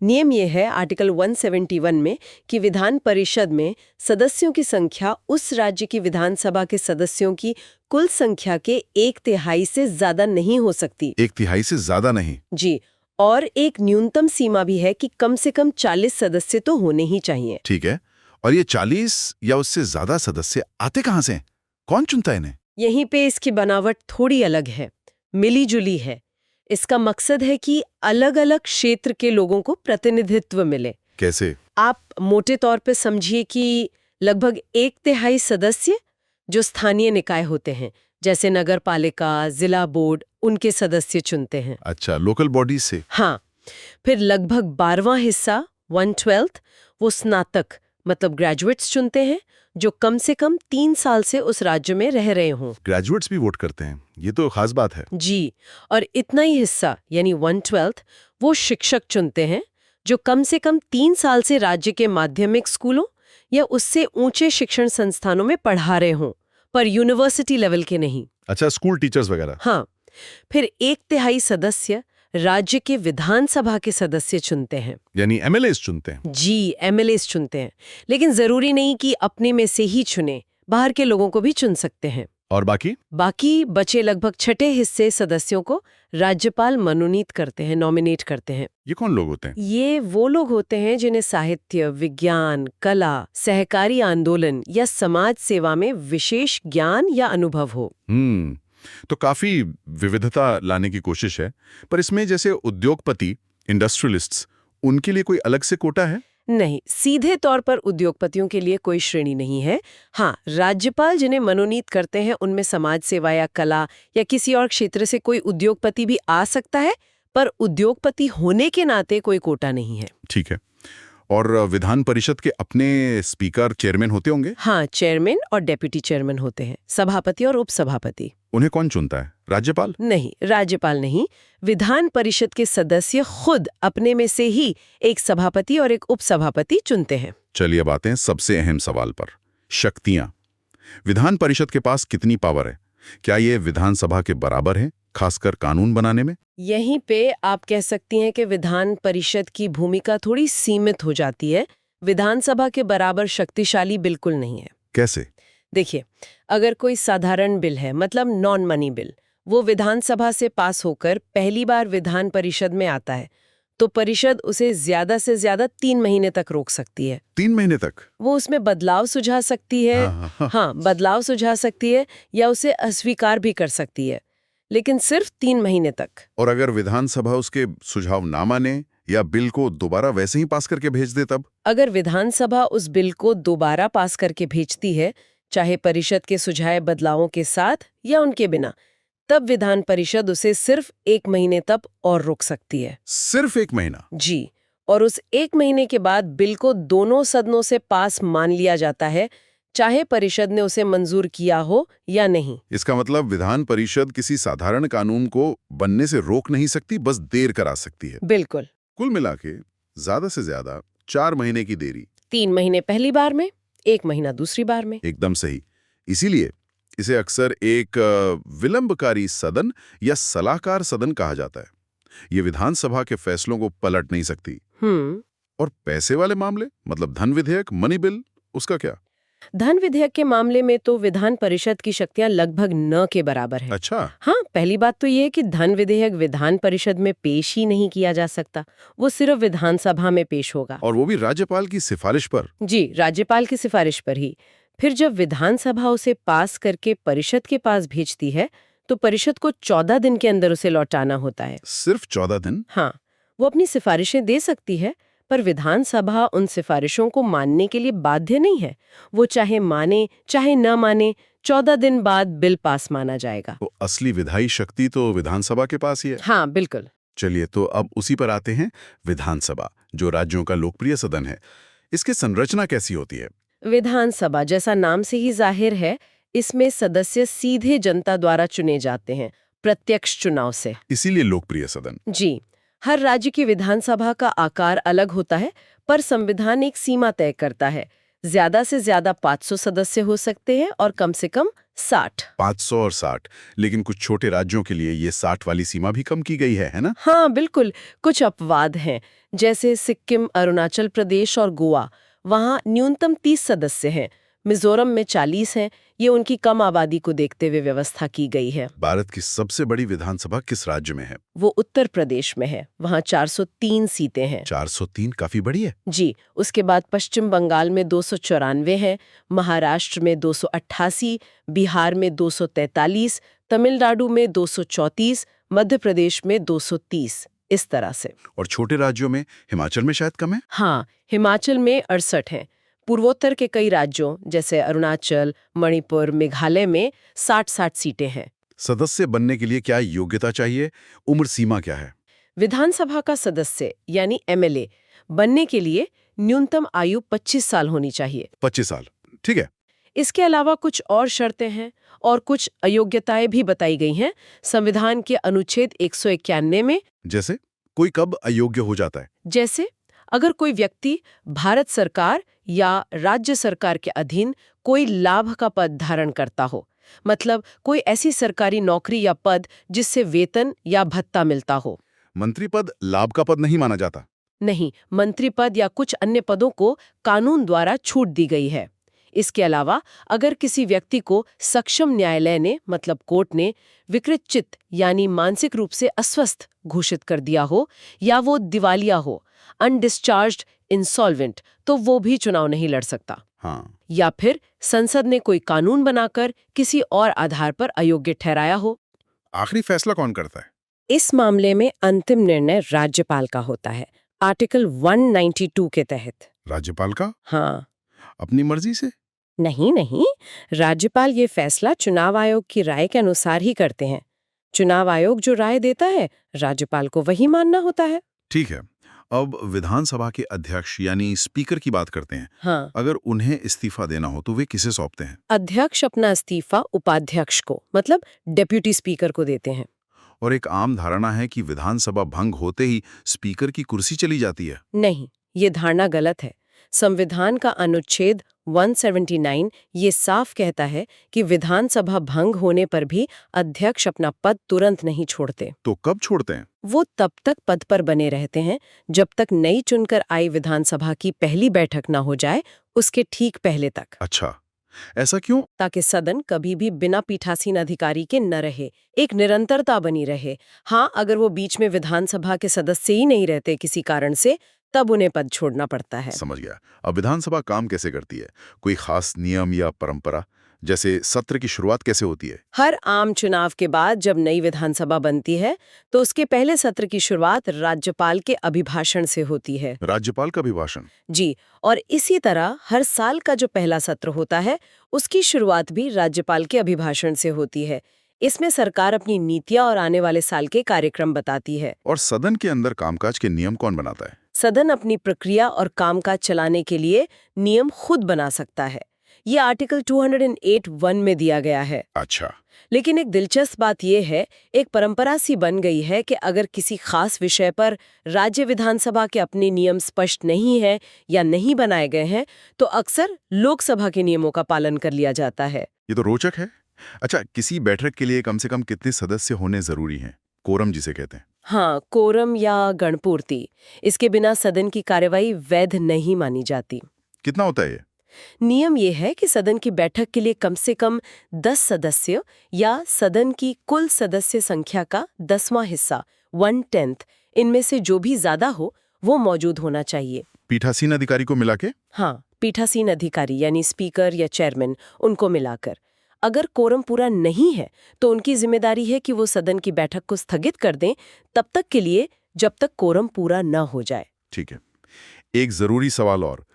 नियम ये है आर्टिकल 171 में कि विधान परिषद में सदस्यों की संख्या उस राज्य की विधानसभा के सदस्यों की कुल संख्या के 1/3 से ज्यादा नहीं हो सकती। 1/3 से ज्यादा नहीं? जी, और एक न्यूनतम सीमा भी है कि कम से कम 40 सदस्य तो होने ही चाहिए। ठीक है। और ये 40 या उससे ज्यादा सदस्य आते कहां से? कौन चुनता है इन्हें? यहीं पे इसकी बनावट थोड़ी अलग है, मिली-जुली है। इसका मकसद है कि अलग-अलग क्षेत्र के लोगों को प्रतिनिधित्व मिले। कैसे? आप मोटे तौर पे समझिए कि लगभग 1/3 सदस्य जो स्थानीय निकाय होते हैं, जैसे नगर पालिका, जिला बोर्ड, उनके सदस्य चुनते हैं। अच्छा, लोकल बॉडीज से। हाँ, फिर लगभग 12वां हिस्सा 1/12 वो स्नातक मतलब ग्रेजुएट्स चुनते हैं, जो कम से कम 3 साल से उस राज्य में रह रहे हों। ग्रेजुएट्स भी वोट करते हैं, ये तो खास बात है। जी, और इतना ही हिस्सा यानी 1/12 वो शिक्षक चुनते हैं, जो कम से कम 3 साल से राज्य के माध्यमिक स्कूलों या उससे ऊंचे शिक्षण संस्थानों में पढ़ा रहे हों, पर यूनिवर्सिटी लेवल के नहीं। अच्छा, स्कूल टीचर्स वगैरह। हाँ, फिर 1/3 सदस्य राज्य के विधानसभा के सदस्य चुनते हैं, यानी एमएलएस चुनते हैं। जी, एमएलएस चुनते हैं, लेकिन जरूरी नहीं कि अपने में से ही चुने, बाहर के लोगों को भी चुन सकते हैं। और बाकी बचे लगभग 6ठे हिस्से सदस्यों को राज्यपाल मनोनीत करते हैं, नॉमिनेट करते हैं। ये कौन लोग होते हैं? ये वो लोग होते हैं जिन्हें साहित्य, विज्ञान, कला, सहकारी आंदोलन या समाज सेवा में विशेष ज्ञान या अनुभव हो। तो काफी विविधता लाने की कोशिश है, पर इसमें जैसे उद्योगपति, इंडस्ट्रियलिस्ट्स, उनके लिए कोई अलग से कोटा है? नहीं, सीधे तौर पर उद्योगपतियों के लिए कोई श्रेणी नहीं है। हाँ, राज्यपाल जिन्हें मनोनीत करते हैं उनमें समाज सेवा या कला या किसी और क्षेत्र से कोई उद्योगपति भी आ सकता है, पर उद्योगपति होने के नाते कोई कोटा नहीं है। ठीक है। और विधान परिषद के अपने स्पीकर, चेयरमैन होते होंगे? हाँ, चेयरमैन और डेप्यूटी चेयरमैन होते हैं, सभापति और उपसभापति। उन्हें कौन चुनता है? राज्यपाल? नहीं, राज्यपाल नहीं। विधान परिषद के सदस्य खुद अपने में से ही एक सभापति और एक उपसभापति चुनते हैं। चलिए अब आते हैं सबसे अहम सवाल पर, शक्तियां। विधान परिषद के पास कितनी पावर है? क्या ये विधानसभा के बराबर है, खासकर कानून बनाने में? यहीं पे आप कह सकती हैं कि विधान परिषद की भूमिका थोड़ी सीमित हो जाती है। विधानसभा के बराबर शक्तिशाली बिल्कुल नहीं है। कैसे? देखिए, अगर कोई साधारण बिल है, मतलब नॉन मनी बिल, वो विधानसभा से पास होकर पहली बार विधान परिषद में आता है, तो परिषद उसे ज्यादा से ज्यादा 3 महीने तक रोक सकती है। 3 महीने तक? वो उसमें बदलाव सुझा सकती है। हाँ, बदलाव सुझा सकती है या उसे अस्वीकार भी कर सकती है, लेकिन सिर्फ 3 महीने तक। और अगर विधानसभा उसके सुझाव ना माने या बिल को दोबारा वैसे ही पास करके भेज दे तब? अगर विधानसभा उस बिल को दोबारा पास करके भेजती है, चाहे परिषद के सुझाए बदलावों के साथ या उनके बिना, तब विधान परिषद उसे सिर्फ 1 महीने तक और रोक सकती है। सिर्फ 1 महीना? जी, और उस 1 महीने के बाद बिल को दोनों सदनों से पास मान लिया जाता है, चाहे परिषद ने उसे मंजूर किया हो या नहीं। इसका मतलब विधान परिषद किसी साधारण कानून को बनने से रोक नहीं सकती, बस देर करा सकती है। बिल्कुल। कुल मिला के ज्यादा से ज्यादा 4 महीने की देरी। 3 महीने पहली बार में, 1 महीना दूसरी बार में। एकदम सही। इसीलिए इसे अक्सर एक विलंबकारी सदन या सलाहकार सदन कहा जाता है। ये विधानसभा के फैसलों को पलट नहीं सकती। और पैसे वाले मामले, मतलब धन विधेयक, मनी बिल, उसका क्या? धन विधेयक के मामले में तो विधान परिषद की शक्तियां लगभग न के बराबर है। अच्छा। हाँ, पहली बात तो ये है कि धन विधेयक विधान परिषद में पेश ही नहीं किया जा सकता, वो सिर्फ विधानसभा में पेश होगा। और वो भी राज्यपाल की सिफारिश पर? जी, राज्यपाल की सिफारिश पर ही। फिर जब विधानसभा उसे पास करके परिषद के पास भेजती है, तो परिषद को 14 दिन के अंदर उसे लौटाना होता है। सिर्फ 14 दिन? हाँ, वो अपनी सिफारिशें दे सकती है, पर विधानसभा उन सिफारिशों को मानने के लिए बाध्य नहीं है। वो चाहे माने चाहे न माने, 14 दिन बाद बिल पास माना जाएगा। तो असली विधायी शक्ति तो विधानसभा के पास ही है। हाँ, बिल्कुल। चलिए, तो अब उसी पर आते हैं। विधानसभा, जो राज्यों का लोकप्रिय सदन है, इसकी संरचना कैसी होती है? विधानसभा, जैसा नाम से ही जाहिर है, इसमें सदस्य सीधे जनता द्वारा चुने जाते हैं, प्रत्यक्ष चुनाव से। इसीलिए लोकप्रिय सदन। जी, हर राज्य की विधानसभा का आकार अलग होता है, पर संविधान एक सीमा तय करता है। ज्यादा से ज्यादा 500 सदस्य हो सकते हैं और कम से कम 60। 500 और 60, लेकिन कुछ छोटे राज्यों के लिए ये 60 वाली सीमा भी कम की गई है ना? हाँ, बिल्कुल। कुछ अपवाद हैं, जैसे सिक्किम, अरुणाचल प्रदेश और गोवा। वहाँ न्यूनतम 30 सदस्य हैं। मिजोरम में 40 हैं। ये उनकी कम आबादी को देखते हुए व्यवस्था की गई है। भारत की सबसे बड़ी विधानसभा किस राज्य में है? वो उत्तर प्रदेश में है। वहाँ 403 सीटें हैं। 403 काफी बड़ी है। जी, उसके बाद पश्चिम बंगाल में 294 हैं, महाराष्ट्र में 288, बिहार में 243, तमिलनाडु में 234, मध्य प्रदेश में 230, इस तरह से। और छोटे राज्यों में, हिमाचल में शायद कम है? हाँ, हिमाचल में 68 हैं। पूर्वोत्तर के कई राज्यों जैसे अरुणाचल, मणिपुर, मेघालय में 60-60 सीटें हैं। सदस्य बनने के लिए क्या योग्यता चाहिए? उम्र सीमा क्या है? विधानसभा का सदस्य यानी एमएलए बनने के लिए न्यूनतम आयु 25 साल होनी चाहिए। 25 साल, ठीक है। इसके अलावा कुछ और शर्तें हैं और कुछ अयोग्यताएं भी बताई गई हैं संविधान के अनुच्छेद 191 में। जैसे कोई कब अयोग्य हो जाता है? जैसे अगर कोई व्यक्ति भारत सरकार या राज्य सरकार के अधीन कोई लाभ का पद धारण करता हो, मतलब कोई ऐसी सरकारी नौकरी या पद जिससे वेतन या भत्ता मिलता हो। मंत्री पद लाभ का पद नहीं माना जाता? नहीं, मंत्री पद या कुछ अन्य पदों को कानून द्वारा छूट दी गई है। इसके अलावा अगर किसी व्यक्ति को सक्षम न्यायालय ने, मतलब कोर्ट ने, विकृत चित्त यानी मानसिक रूप से अस्वस्थ घोषित कर दिया हो या वो दिवालिया हो, अनडिस्चार्ज्ड इंसॉल्वेंट, तो वो भी चुनाव नहीं लड़ सकता। हाँ। या फिर संसद ने कोई कानून बनाकर किसी और आधार पर अयोग्य ठहराया हो। आखिरी फैसला कौन करता है? इस मामले में अंतिम निर्णय राज्यपाल का होता है, आर्टिकल 192 के तहत। राज्यपाल का? हाँ। अपनी मर्जी से? नहीं, राज्यपाल ये फैसला चुनाव आयोग की राय के अनुसार ही करते हैं। चुनाव आयोग जो राय देता है, राज्यपाल को वही मानना होता है। ठीक है। अब विधानसभा के अध्यक्ष यानी स्पीकर की बात करते हैं। हाँ। अगर उन्हें इस्तीफा देना हो तो वे किसे सौंपते हैं? अध्यक्ष अपना इस्तीफा उपाध्यक्ष को, मतलब डेप्यूटी स्पीकर को देते हैं। और एक आम धारणा है कि विधानसभा भंग होते ही स्पीकर की कुर्सी चली जाती है। नहीं, ये धारणा गलत है। संविधान का अनुच्छेद 179 ये साफ कहता है कि विधानसभा भंग होने पर भी अध्यक्ष अपना पद तुरंत नहीं छोड़ते। तो कब छोड़ते हैं? वो तब तक पद पर बने रहते हैं जब तक नई चुनकर आई विधानसभा की पहली बैठक न हो जाए, उसके ठीक पहले तक। अच्छा, ऐसा क्यों? ताकि सदन कभी भी बिना पीठासीन अधिकारी के न रहे, एक निरंतरता बनी रहे। हाँ, अगर वो बीच में विधानसभा के सदस्य ही नहीं रहते किसी कारण से, तब उन्हें पद छोड़ना पड़ता है। समझ गया। अब विधानसभा काम कैसे करती है? कोई खास नियम या परंपरा? जैसे सत्र की शुरुआत कैसे होती है? हर आम चुनाव के बाद जब नई विधानसभा बनती है, तो उसके पहले सत्र की शुरुआत राज्यपाल के अभिभाषण से होती है। राज्यपाल का अभिभाषण? जी, और इसी तरह हर साल का जो पहला सत्र होता है, उसकी शुरुआत भी राज्यपाल के अभिभाषण से होती है। इसमें सरकार अपनी नीतियां और आने वाले साल के कार्यक्रम बताती है। और सदन के अंदर कामकाज के नियम कौन बनाता है? सदन अपनी प्रक्रिया और कामकाज चलाने के लिए नियम खुद बना सकता है। ये आर्टिकल 208(1) में दिया गया है। अच्छा। लेकिन एक दिलचस्प बात यह है, एक परंपरा सी बन गई है कि अगर किसी खास विषय पर राज्य विधानसभा के अपने नियम स्पष्ट नहीं है या नहीं बनाए गए हैं, तो अक्सर लोकसभा के नियमों का पालन कर लिया जाता है। ये तो रोचक है। अच्छा, किसी बैठक के लिए कम से कम कितने सदस्य होने जरूरी हैं? कोरम जिसे कहते हैं। हाँ, कोरम या गणपूर्ति। इसके बिना सदन की कार्यवाही वैध नहीं मानी जाती। कितना होता है ये? नियम ये है कि सदन की बैठक के लिए कम से कम 10 सदस्य या सदन की कुल सदस्य संख्या का 10वां हिस्सा 1/10 इनमें से जो भी ज्यादा हो वो मौजूद होना चाहिए। पीठासीन अधिकारी को मिला के? हाँ, पीठासीन अधिकारी यानी स्पीकर या चेयरमैन, उनको मिलाकर। अगर कोरम पूरा नहीं है तो उनकी जिम्मेदारी है कि वो सदन की बैठक को स्थगित कर दें तब तक के लिए जब तक कोरम पूरा न हो जाए। ठीक है। एक जरूरी सवाल और,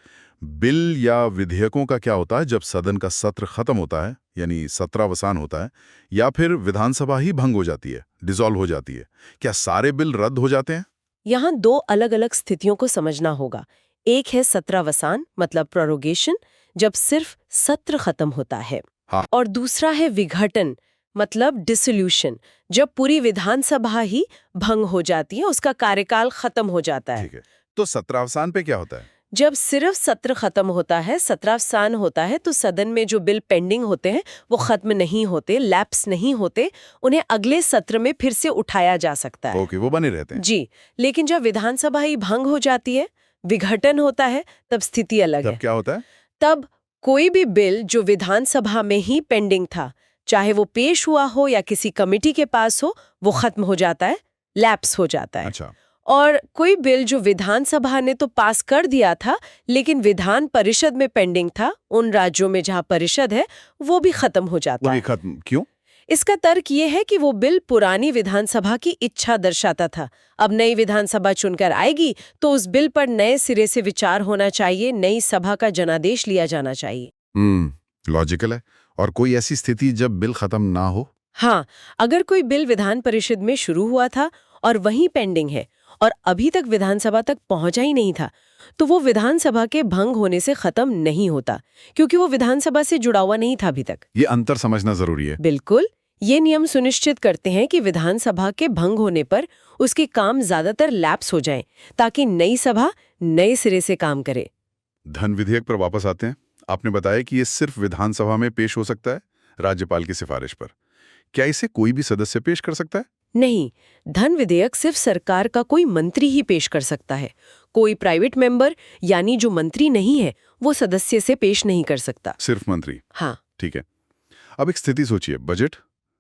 बिल या विधेयकों का क्या होता है जब सदन का सत्र खत्म होता है, यानी सत्रावसान होता है, या फिर विधानसभा ही भंग हो जाती है, डिसॉल्व हो जाती है? क्या सारे बिल रद्द हो जाते हैं? यहाँ दो अलग अलग स्थितियों को समझना होगा। एक है सत्रावसान मतलब प्रोरोगेशन, जब सिर्फ सत्र खत्म होता है। हाँ। और दूसरा है विघटन मतलब डिसोल्यूशन, जब पूरी विधानसभा ही भंग हो जाती है, उसका कार्यकाल खत्म हो जाता है। ठीक है। तो सत्रावसान पे क्या होता है? जब सिर्फ सत्र खत्म होता है, सत्रावसान होता है, तो सदन में जो बिल पेंडिंग होते हैं वो खत्म नहीं होते, लैप्स नहीं होते, उन्हें अगले सत्र में फिर से उठाया जा सकता है। ओके, वो बने रहते हैं। जी, लेकिन जब विधानसभा ही भंग हो जाती है, विघटन होता है, तब स्थिति अलग है। तब क्या होता है? तब कोई भी बिल जो विधानसभा में ही पेंडिंग था, चाहे वो पेश हुआ हो या किसी कमेटी के पास हो, वो खत्म हो जाता है, लैप्स हो जाता है। अच्छा। और कोई बिल जो विधानसभा ने तो पास कर दिया था लेकिन विधान परिषद में पेंडिंग था, उन राज्यों में जहां परिषद है, वो भी खत्म हो जाता वो भी है। खत्म क्यों? इसका तर्क ये है कि वो बिल पुरानी विधानसभा की इच्छा दर्शाता था। अब नई विधानसभा चुनकर आएगी तो उस बिल पर नए सिरे से विचार होना चाहिए, नई सभा का जनादेश लिया जाना चाहिए। लॉजिकल है। और कोई ऐसी स्थिति जब बिल खत्म ना हो? हाँ, अगर कोई बिल विधान परिषद में शुरू हुआ था और वहीं पेंडिंग है और अभी तक विधानसभा तक पहुंचा ही नहीं था, तो वो विधानसभा के भंग होने से खत्म नहीं होता, क्योंकि वो विधानसभा से जुड़ा हुआ नहीं था अभी तक। ये अंतर समझना जरूरी है। बिल्कुल, ये नियम सुनिश्चित करते हैं कि विधानसभा के भंग होने पर उसके काम ज्यादातर लैप्स हो जाएं, ताकि नई सभा नए सिरे से काम करे। धन विधेयक पर वापस आते हैं। आपने बताया कि ये सिर्फ विधानसभा में पेश हो सकता है, राज्यपाल की सिफारिश पर। क्या इसे कोई भी सदस्य पेश कर सकता है? नहीं, धन विधेयक सिर्फ सरकार का कोई मंत्री ही पेश कर सकता है। कोई प्राइवेट मेंबर यानी जो मंत्री नहीं है, वो सदस्य से पेश नहीं कर सकता। सिर्फ मंत्री? हाँ। ठीक है। अब एक स्थिति सोचिए, बजट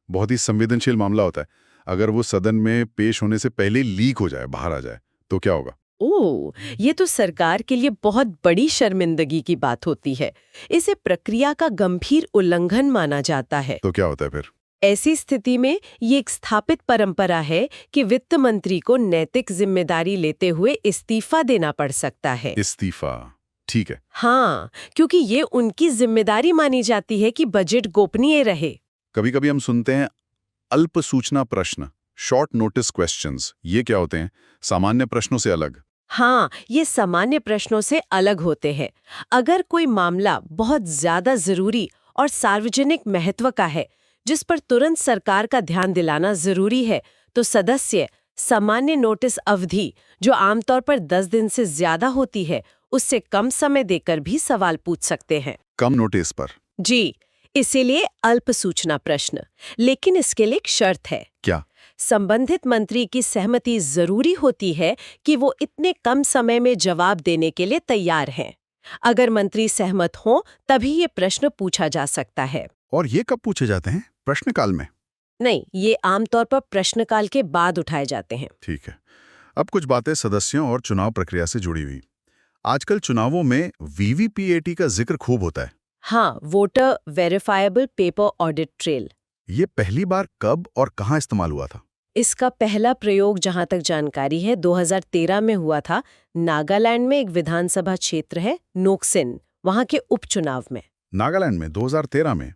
बहुत ही संवेदनशील मामला होता है। अगर वो सदन में पेश होने से पहले लीक हो जाए, बाहर आ जाए, तो क्या होगा? ओह, ये तो सरकार के लिए बहुत बड़ी शर्मिंदगी की बात होती है। इसे प्रक्रिया का गंभीर उल्लंघन माना जाता है। तो क्या होता है फिर? ऐसी स्थिति में ये एक स्थापित परंपरा है कि वित्त मंत्री को नैतिक जिम्मेदारी लेते हुए इस्तीफा देना पड़ सकता है। इस्तीफा, ठीक है। हाँ, क्योंकि ये उनकी जिम्मेदारी मानी जाती है कि बजट गोपनीय रहे। कभी कभी हम सुनते हैं अल्प सूचना प्रश्न, शॉर्ट नोटिस क्वेश्चंस। ये क्या होते हैं? सामान्य प्रश्नों से अलग? हाँ, ये सामान्य प्रश्नों से अलग होते हैं। अगर कोई मामला बहुत ज्यादा जरूरी और सार्वजनिक महत्व का है, जिस पर तुरंत सरकार का ध्यान दिलाना जरूरी है, तो सदस्य सामान्य नोटिस अवधि, जो आमतौर पर 10 दिन से ज्यादा होती है, उससे कम समय देकर भी सवाल पूछ सकते हैं। कम नोटिस पर? जी, इसीलिए अल्प सूचना प्रश्न। लेकिन इसके लिए एक शर्त है। क्या? संबंधित मंत्री की सहमति जरूरी होती है कि वो इतने कम समय में जवाब देने के लिए तैयार हैं। अगर मंत्री सहमत हों तभी ये प्रश्न पूछा जा सकता है। और ये कब पूछे जाते हैं? प्रश्नकाल में? नहीं, ये आमतौर पर प्रश्नकाल के बाद उठाए जाते हैं। ठीक है। अब कुछ बातें सदस्यों और चुनाव प्रक्रिया से जुड़ी हुई। आजकल चुनावों में वीवीपीएटी का जिक्र खूब होता है। हाँ, voter verifiable paper audit trail. ये पहली बार कब और कहाँ इस्तेमाल हुआ था? इसका पहला प्रयोग जहां तक जानकारी है 2013 में हुआ था। नागालैंड में एक विधानसभा क्षेत्र है नोक्सिन, वहां के उपचुनाव में। नागालैंड में 2013 में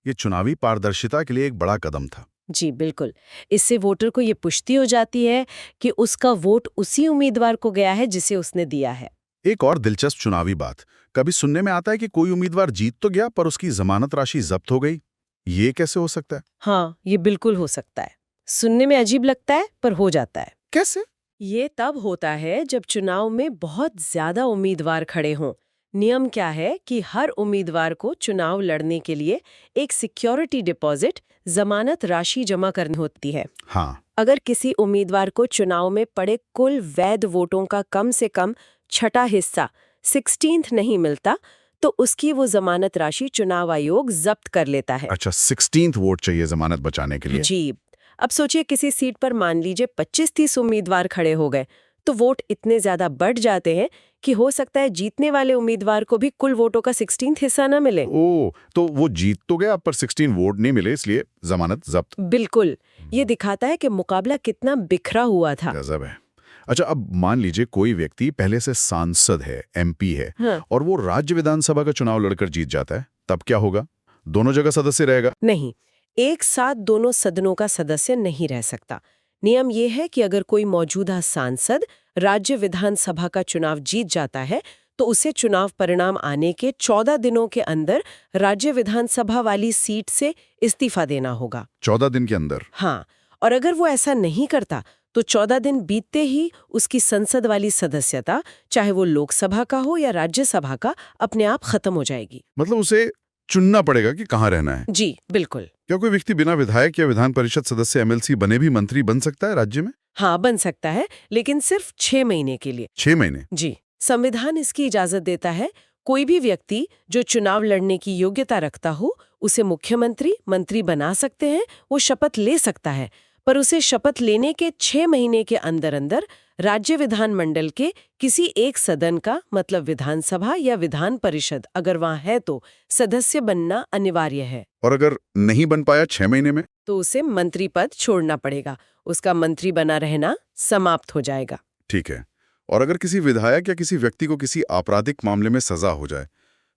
ये चुनावी पारदर्शिता के लिए एक बड़ा कदम था। जी बिल्कुल। इससे वोटर को ये पुष्टि हो जाती है कि उसका वोट उसी उम्मीदवार को गया है जिसे उसने दिया है। एक और दिलचस्प चुनावी बात, कभी सुनने में आता है कि कोई उम्मीदवार जीत तो गया पर उसकी जमानत राशि जब्त हो गई। ये कैसे हो सकता है? हाँ, ये बिल्कुल हो सकता है। सुनने में अजीब लगता है पर हो जाता है। कैसे? ये तब होता है जब चुनाव में बहुत ज्यादा उम्मीदवार खड़े हों। नियम क्या है कि हर उम्मीदवार को चुनाव लड़ने के लिए एक सिक्योरिटी डिपॉजिट, जमानत राशि जमा करनी होती है। हाँ। अगर किसी उम्मीदवार को चुनाव में पड़े कुल वैध वोटों का कम से कम छठा हिस्सा 16th नहीं मिलता तो उसकी वो जमानत राशि चुनाव आयोग जब्त कर लेता है। अच्छा, 16th वोट चाहिए जमानत बचाने के लिए। जी। अब सोचिए किसी सीट पर मान लीजिए 25-30 उम्मीदवार खड़े हो गए तो वोट इतने ज्यादा बढ़ जाते हैं कि हो सकता है जीतने वाले उम्मीदवार को भी कुल वोटों का 16th हिस्सा न मिले। ओह, तो वो जीत तो गया पर 16 वोट नहीं मिले, इसलिए जमानत जब्त। बिल्कुल। ये दिखाता है कि मुकाबला कितना बिखरा हुआ था। गजब है। अच्छा, अब मान लीजिए कोई व्यक्ति पहले से सांसद है, एमपी है, हाँ। और वो राज्य विधानसभा का चुनाव लड़कर जीत जाता है, तब क्या होगा? दोनों जगह सदस्य रहेगा? नहीं, एक साथ दोनों सदनों का सदस्य नहीं रह सकता। नियम ये है कि अगर कोई मौजूदा सांसद राज्य विधानसभा का चुनाव जीत जाता है तो उसे चुनाव परिणाम आने के 14 दिनों के अंदर राज्य विधानसभा वाली सीट से इस्तीफा देना होगा। 14 दिन के अंदर? हाँ, और अगर वो ऐसा नहीं करता तो 14 दिन बीतते ही उसकी संसद वाली सदस्यता, चाहे वो लोकसभा का हो या राज्यसभा का, अपने आप खत्म हो जाएगी। मतलब उसे चुनना पड़ेगा कि कहाँ रहना है। जी बिल्कुल। क्या कोई व्यक्ति बिना विधायक या विधान परिषद सदस्य एमएलसी बने भी मंत्री बन सकता है राज्य में? हाँ, बन सकता है, लेकिन सिर्फ 6 महीने के लिए। 6 महीने? जी, संविधान इसकी इजाजत देता है। कोई भी व्यक्ति जो चुनाव लड़ने की योग्यता रखता हो उसे मुख्यमंत्री, मंत्री बना सकते हैं, वो शपथ ले सकता है, पर उसे शपथ लेने के 6 महीने के अंदर अंदर राज्य विधानमंडल के किसी एक सदन का, मतलब विधानसभा या विधान परिषद अगर वहां है तो, सदस्य बनना अनिवार्य है। और अगर नहीं बन पाया 6 महीने में? तो उसे मंत्री पद छोड़ना पड़ेगा, उसका मंत्री बना रहना समाप्त हो जाएगा। ठीक है। और अगर किसी विधायक या किसी व्यक्ति को किसी आपराधिक मामले में सजा हो जाए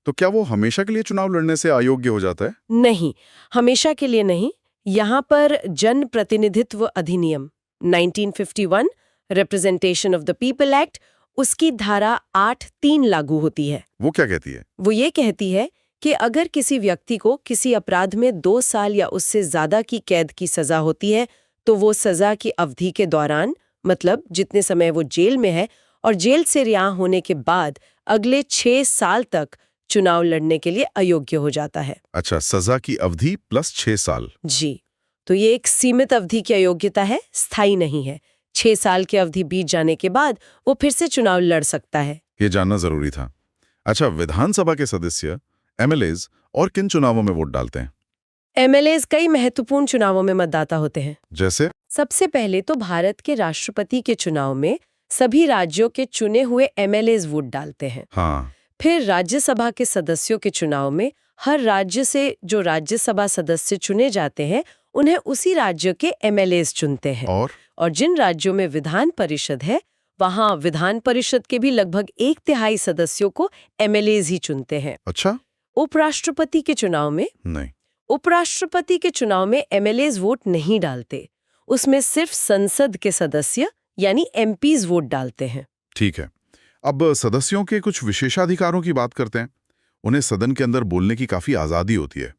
तो क्या वो हमेशा के लिए चुनाव लड़ने से अयोग्य हो जाता है? नहीं, हमेशा के लिए नहीं। यहाँ पर जन प्रतिनिधित्व अधिनियम 1951 representation of the people act, उसकी धारा 8(3) लागू होती है। वो क्या कहती है? वो ये कहती है कि अगर किसी व्यक्ति को किसी अपराध में 2 साल या उससे ज्यादा की कैद की सजा होती है तो वो सजा की अवधि के दौरान, मतलब जितने समय वो जेल में है, और जेल से रिहा होने के बाद अगले 6 साल तक चुनाव लड़ने के लिए अयोग्य हो जाता है। अच्छा, सजा की अवधि प्लस 6 साल। जी, तो ये एक सीमित अवधि की अयोग्यता है, स्थायी नहीं है। 6 साल की अवधि बीत जाने के बाद वो फिर से चुनाव लड़ सकता है। ये जानना जरूरी था। अच्छा, विधानसभा के सदस्य, एमएलएज और किन चुनावों में वोट डालते हैं? एमएलएज कई महत्वपूर्ण चुनावों में मतदाता होते हैं। जैसे? सबसे पहले तो भारत के राष्ट्रपति के चुनाव में सभी राज्यों के चुने हुए एमएलएज वोट डालते हैं। हाँ। फिर राज्यसभा के सदस्यों के चुनाव में हर राज्य से जो राज्यसभा सदस्य चुने जाते हैं उन्हें उसी राज्य के एमएलएज चुनते हैं। और जिन राज्यों में विधान परिषद है वहां विधान परिषद के भी लगभग 1/3 सदस्यों को एमएलएज ही चुनते हैं। अच्छा। उपराष्ट्रपति के चुनाव में नहीं। उपराष्ट्रपति के चुनाव में एमएलएज वोट नहीं डालते, उसमें सिर्फ संसद के सदस्य यानी एमपीज वोट डालते हैं। ठीक है। अब सदस्यों के कुछ विशेषाधिकारों की बात करते हैं। उन्हें सदन के अंदर बोलने की काफी आजादी होती है।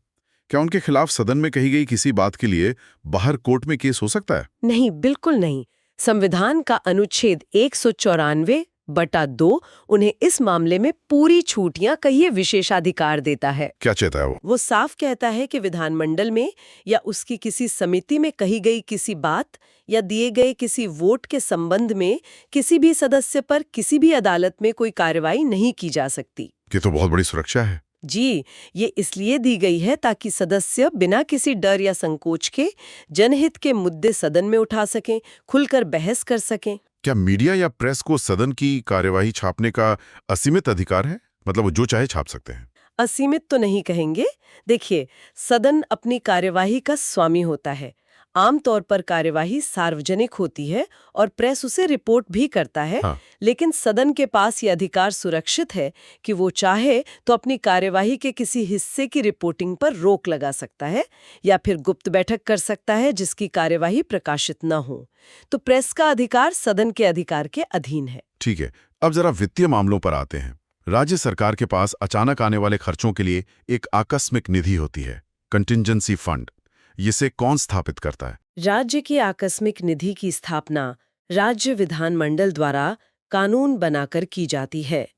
क्या उनके खिलाफ सदन में कही गई किसी बात के लिए बाहर कोर्ट में केस हो सकता है? नहीं, बिल्कुल नहीं। संविधान का अनुच्छेद 194/2 उन्हें इस मामले में पूरी छूट या कहिए विशेषाधिकार देता है। क्या कहता है वो? वो साफ कहता है कि विधानमंडल में या उसकी किसी समिति में कही गई किसी बात या दिए गए किसी वोट के संबंध में किसी भी सदस्य पर किसी भी अदालत में कोई कार्रवाई नहीं की जा सकती। ये तो बहुत बड़ी सुरक्षा है। जी, ये इसलिए दी गई है ताकि सदस्य बिना किसी डर या संकोच के जनहित के मुद्दे सदन में उठा सकें, खुलकर बहस कर सकें। क्या मीडिया या प्रेस को सदन की कार्यवाही छापने का असीमित अधिकार है? मतलब वो जो चाहे छाप सकते हैं? असीमित तो नहीं कहेंगे। देखिए, सदन अपनी कार्यवाही का स्वामी होता है। आमतौर पर कार्यवाही सार्वजनिक होती है और प्रेस उसे रिपोर्ट भी करता है। हाँ। लेकिन सदन के पास ये अधिकार सुरक्षित है कि वो चाहे तो अपनी कार्यवाही के किसी हिस्से की रिपोर्टिंग पर रोक लगा सकता है या फिर गुप्त बैठक कर सकता है जिसकी कार्यवाही प्रकाशित न हो। तो प्रेस का अधिकार सदन के अधिकार के अधीन है। ठीक है, अब जरा वित्तीय मामलों पर आते हैं। राज्य सरकार के पास अचानक आने वाले खर्चों के लिए एक आकस्मिक निधि होती है, कंटिंजेंसी फंड। इसे कौन स्थापित करता है? राज्य की आकस्मिक निधि की स्थापना राज्य विधानमंडल द्वारा कानून बनाकर की जाती है।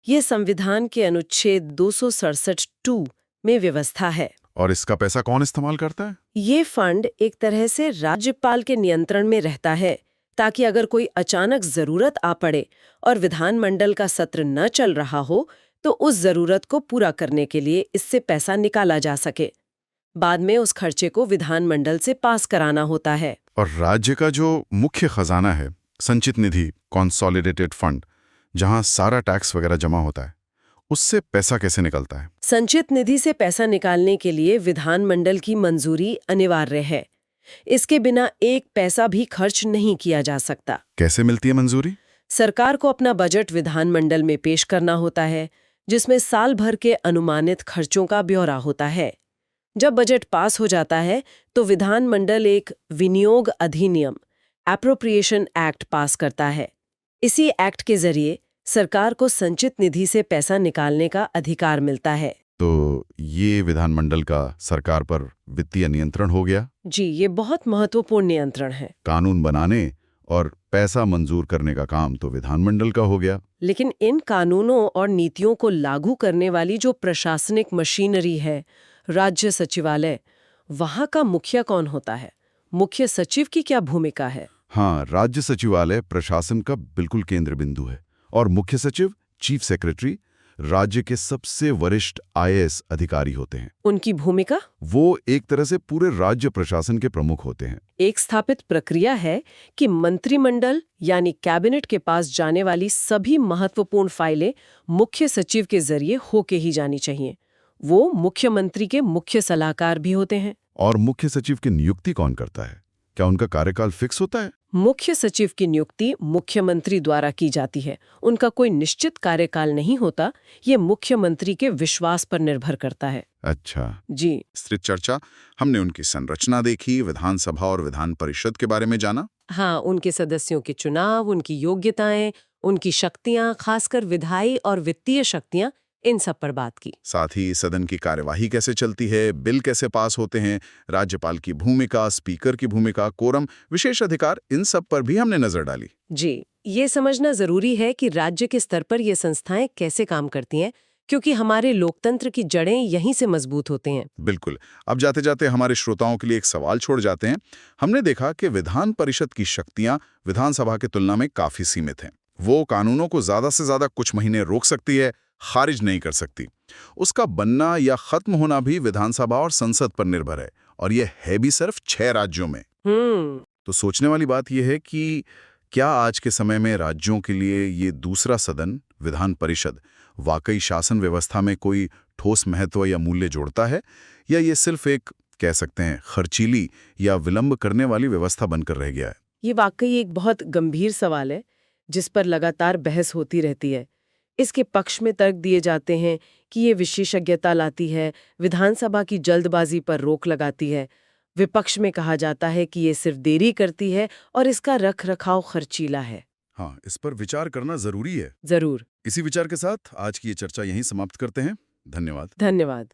ये संविधान के अनुच्छेद 267(2) में व्यवस्था है। और इसका पैसा कौन इस्तेमाल करता है? ये फंड एक तरह से राज्यपाल के नियंत्रण में रहता है ताकि अगर कोई अचानक जरूरत आ पड़े और विधानमंडल का सत्र न चल रहा हो तो उस जरूरत को पूरा करने के लिए इससे पैसा निकाला जा सके। बाद में उस खर्चे को विधानमंडल से पास कराना होता है। और राज्य का जो मुख्य खजाना है, संचित निधि, कंसोलिडेटेड फंड, जहां सारा टैक्स वगैरह जमा होता है, उससे पैसा कैसे निकलता है? संचित निधि से पैसा निकालने के लिए विधानमंडल की मंजूरी अनिवार्य है। इसके बिना एक पैसा भी खर्च नहीं किया जा सकता। कैसे मिलती है मंजूरी? सरकार को अपना बजट विधानमंडल में पेश करना होता है, जिसमें साल भर के अनुमानित खर्चों का ब्यौरा होता है। जब बजट पास हो जाता है तो विधानमंडल एक विनियोग अधिनियम एप्रोप्रिएशन एक्ट पास करता है। इसी एक्ट के जरिए सरकार को संचित निधि से पैसा निकालने का अधिकार मिलता है। तो ये विधानमंडल का सरकार पर वित्तीय नियंत्रण हो गया। जी, ये बहुत महत्वपूर्ण नियंत्रण है। कानून बनाने और पैसा मंजूर करने का काम तो विधानमंडल का हो गया। लेकिन इन कानूनों और नीतियों को लागू करने वाली जो प्रशासनिक मशीनरी है, राज्य सचिवालय, वहां का मुखिया कौन होता है? मुख्य सचिव की क्या भूमिका है? हाँ, राज्य सचिवालय प्रशासन का बिल्कुल केंद्र बिंदु है और मुख्य सचिव, चीफ सेक्रेटरी, राज्य के सबसे वरिष्ठ IAS अधिकारी होते हैं। उनकी भूमिका? वो एक तरह से पूरे राज्य प्रशासन के प्रमुख होते हैं। एक स्थापित प्रक्रिया है कि मंत्रिमंडल यानी कैबिनेट के पास जाने वाली सभी महत्वपूर्ण फाइलें मुख्य सचिव के जरिए होके ही जानी चाहिए। वो मुख्यमंत्री के मुख्य सलाहकार भी होते हैं। और मुख्य सचिव की नियुक्ति कौन करता है? क्या उनका कार्यकाल फिक्स होता है? मुख्य सचिव की नियुक्ति मुख्यमंत्री द्वारा की जाती है। उनका कोई निश्चित कार्यकाल नहीं होता। ये मुख्यमंत्री के विश्वास पर निर्भर करता है। अच्छा जी। विस्तृत चर्चा, हमने उनकी संरचना देखी, विधानसभा और विधान परिषद के बारे में जाना। हाँ, उनके सदस्यों के चुनाव, उनकी योग्यताएं, उनकी शक्तियां, खासकर विधायी और वित्तीय शक्तियां, इन सब पर बात की। साथ ही सदन की कार्यवाही कैसे चलती है, बिल कैसे पास होते हैं, राज्यपाल की भूमिका, स्पीकर की भूमिका, कोरम, विशेष अधिकार, इन सब पर भी हमने नजर डाली। जी, ये समझना जरूरी है कि राज्य के स्तर पर ये संस्थाएं कैसे काम करती हैं, क्योंकि हमारे लोकतंत्र की जड़ें यहीं से मजबूत होते हैं। बिल्कुल। अब जाते जाते हमारे श्रोताओं के लिए एक सवाल छोड़ जाते हैं। हमने देखा कि विधान परिषद की शक्तियां विधानसभा की तुलना में काफी सीमित हैं। वो कानूनों को ज्यादा से ज्यादा कुछ महीने रोक सकती है, खारिज नहीं कर सकती। उसका बनना या खत्म होना भी विधानसभा और संसद पर निर्भर है, और यह है भी सिर्फ 6 राज्यों में। तो सोचने वाली बात यह है कि क्या आज के समय में राज्यों के लिए ये दूसरा सदन, विधान परिषद, वाकई शासन व्यवस्था में कोई ठोस महत्व या मूल्य जोड़ता है, या ये सिर्फ एक, कह सकते हैं, खर्चीली या विलंब करने वाली व्यवस्था बनकर रह गया है? ये वाकई एक बहुत गंभीर सवाल है जिस पर लगातार बहस होती रहती है। इसके पक्ष में तर्क दिए जाते हैं कि ये विशेषज्ञता लाती है, विधानसभा की जल्दबाजी पर रोक लगाती है। विपक्ष में कहा जाता है कि ये सिर्फ देरी करती है और इसका रख-रखाव खर्चीला है। हाँ, इस पर विचार करना जरूरी है। जरूर। इसी विचार के साथ आज की ये चर्चा यहीं समाप्त करते हैं। धन्यवाद। धन्यवाद।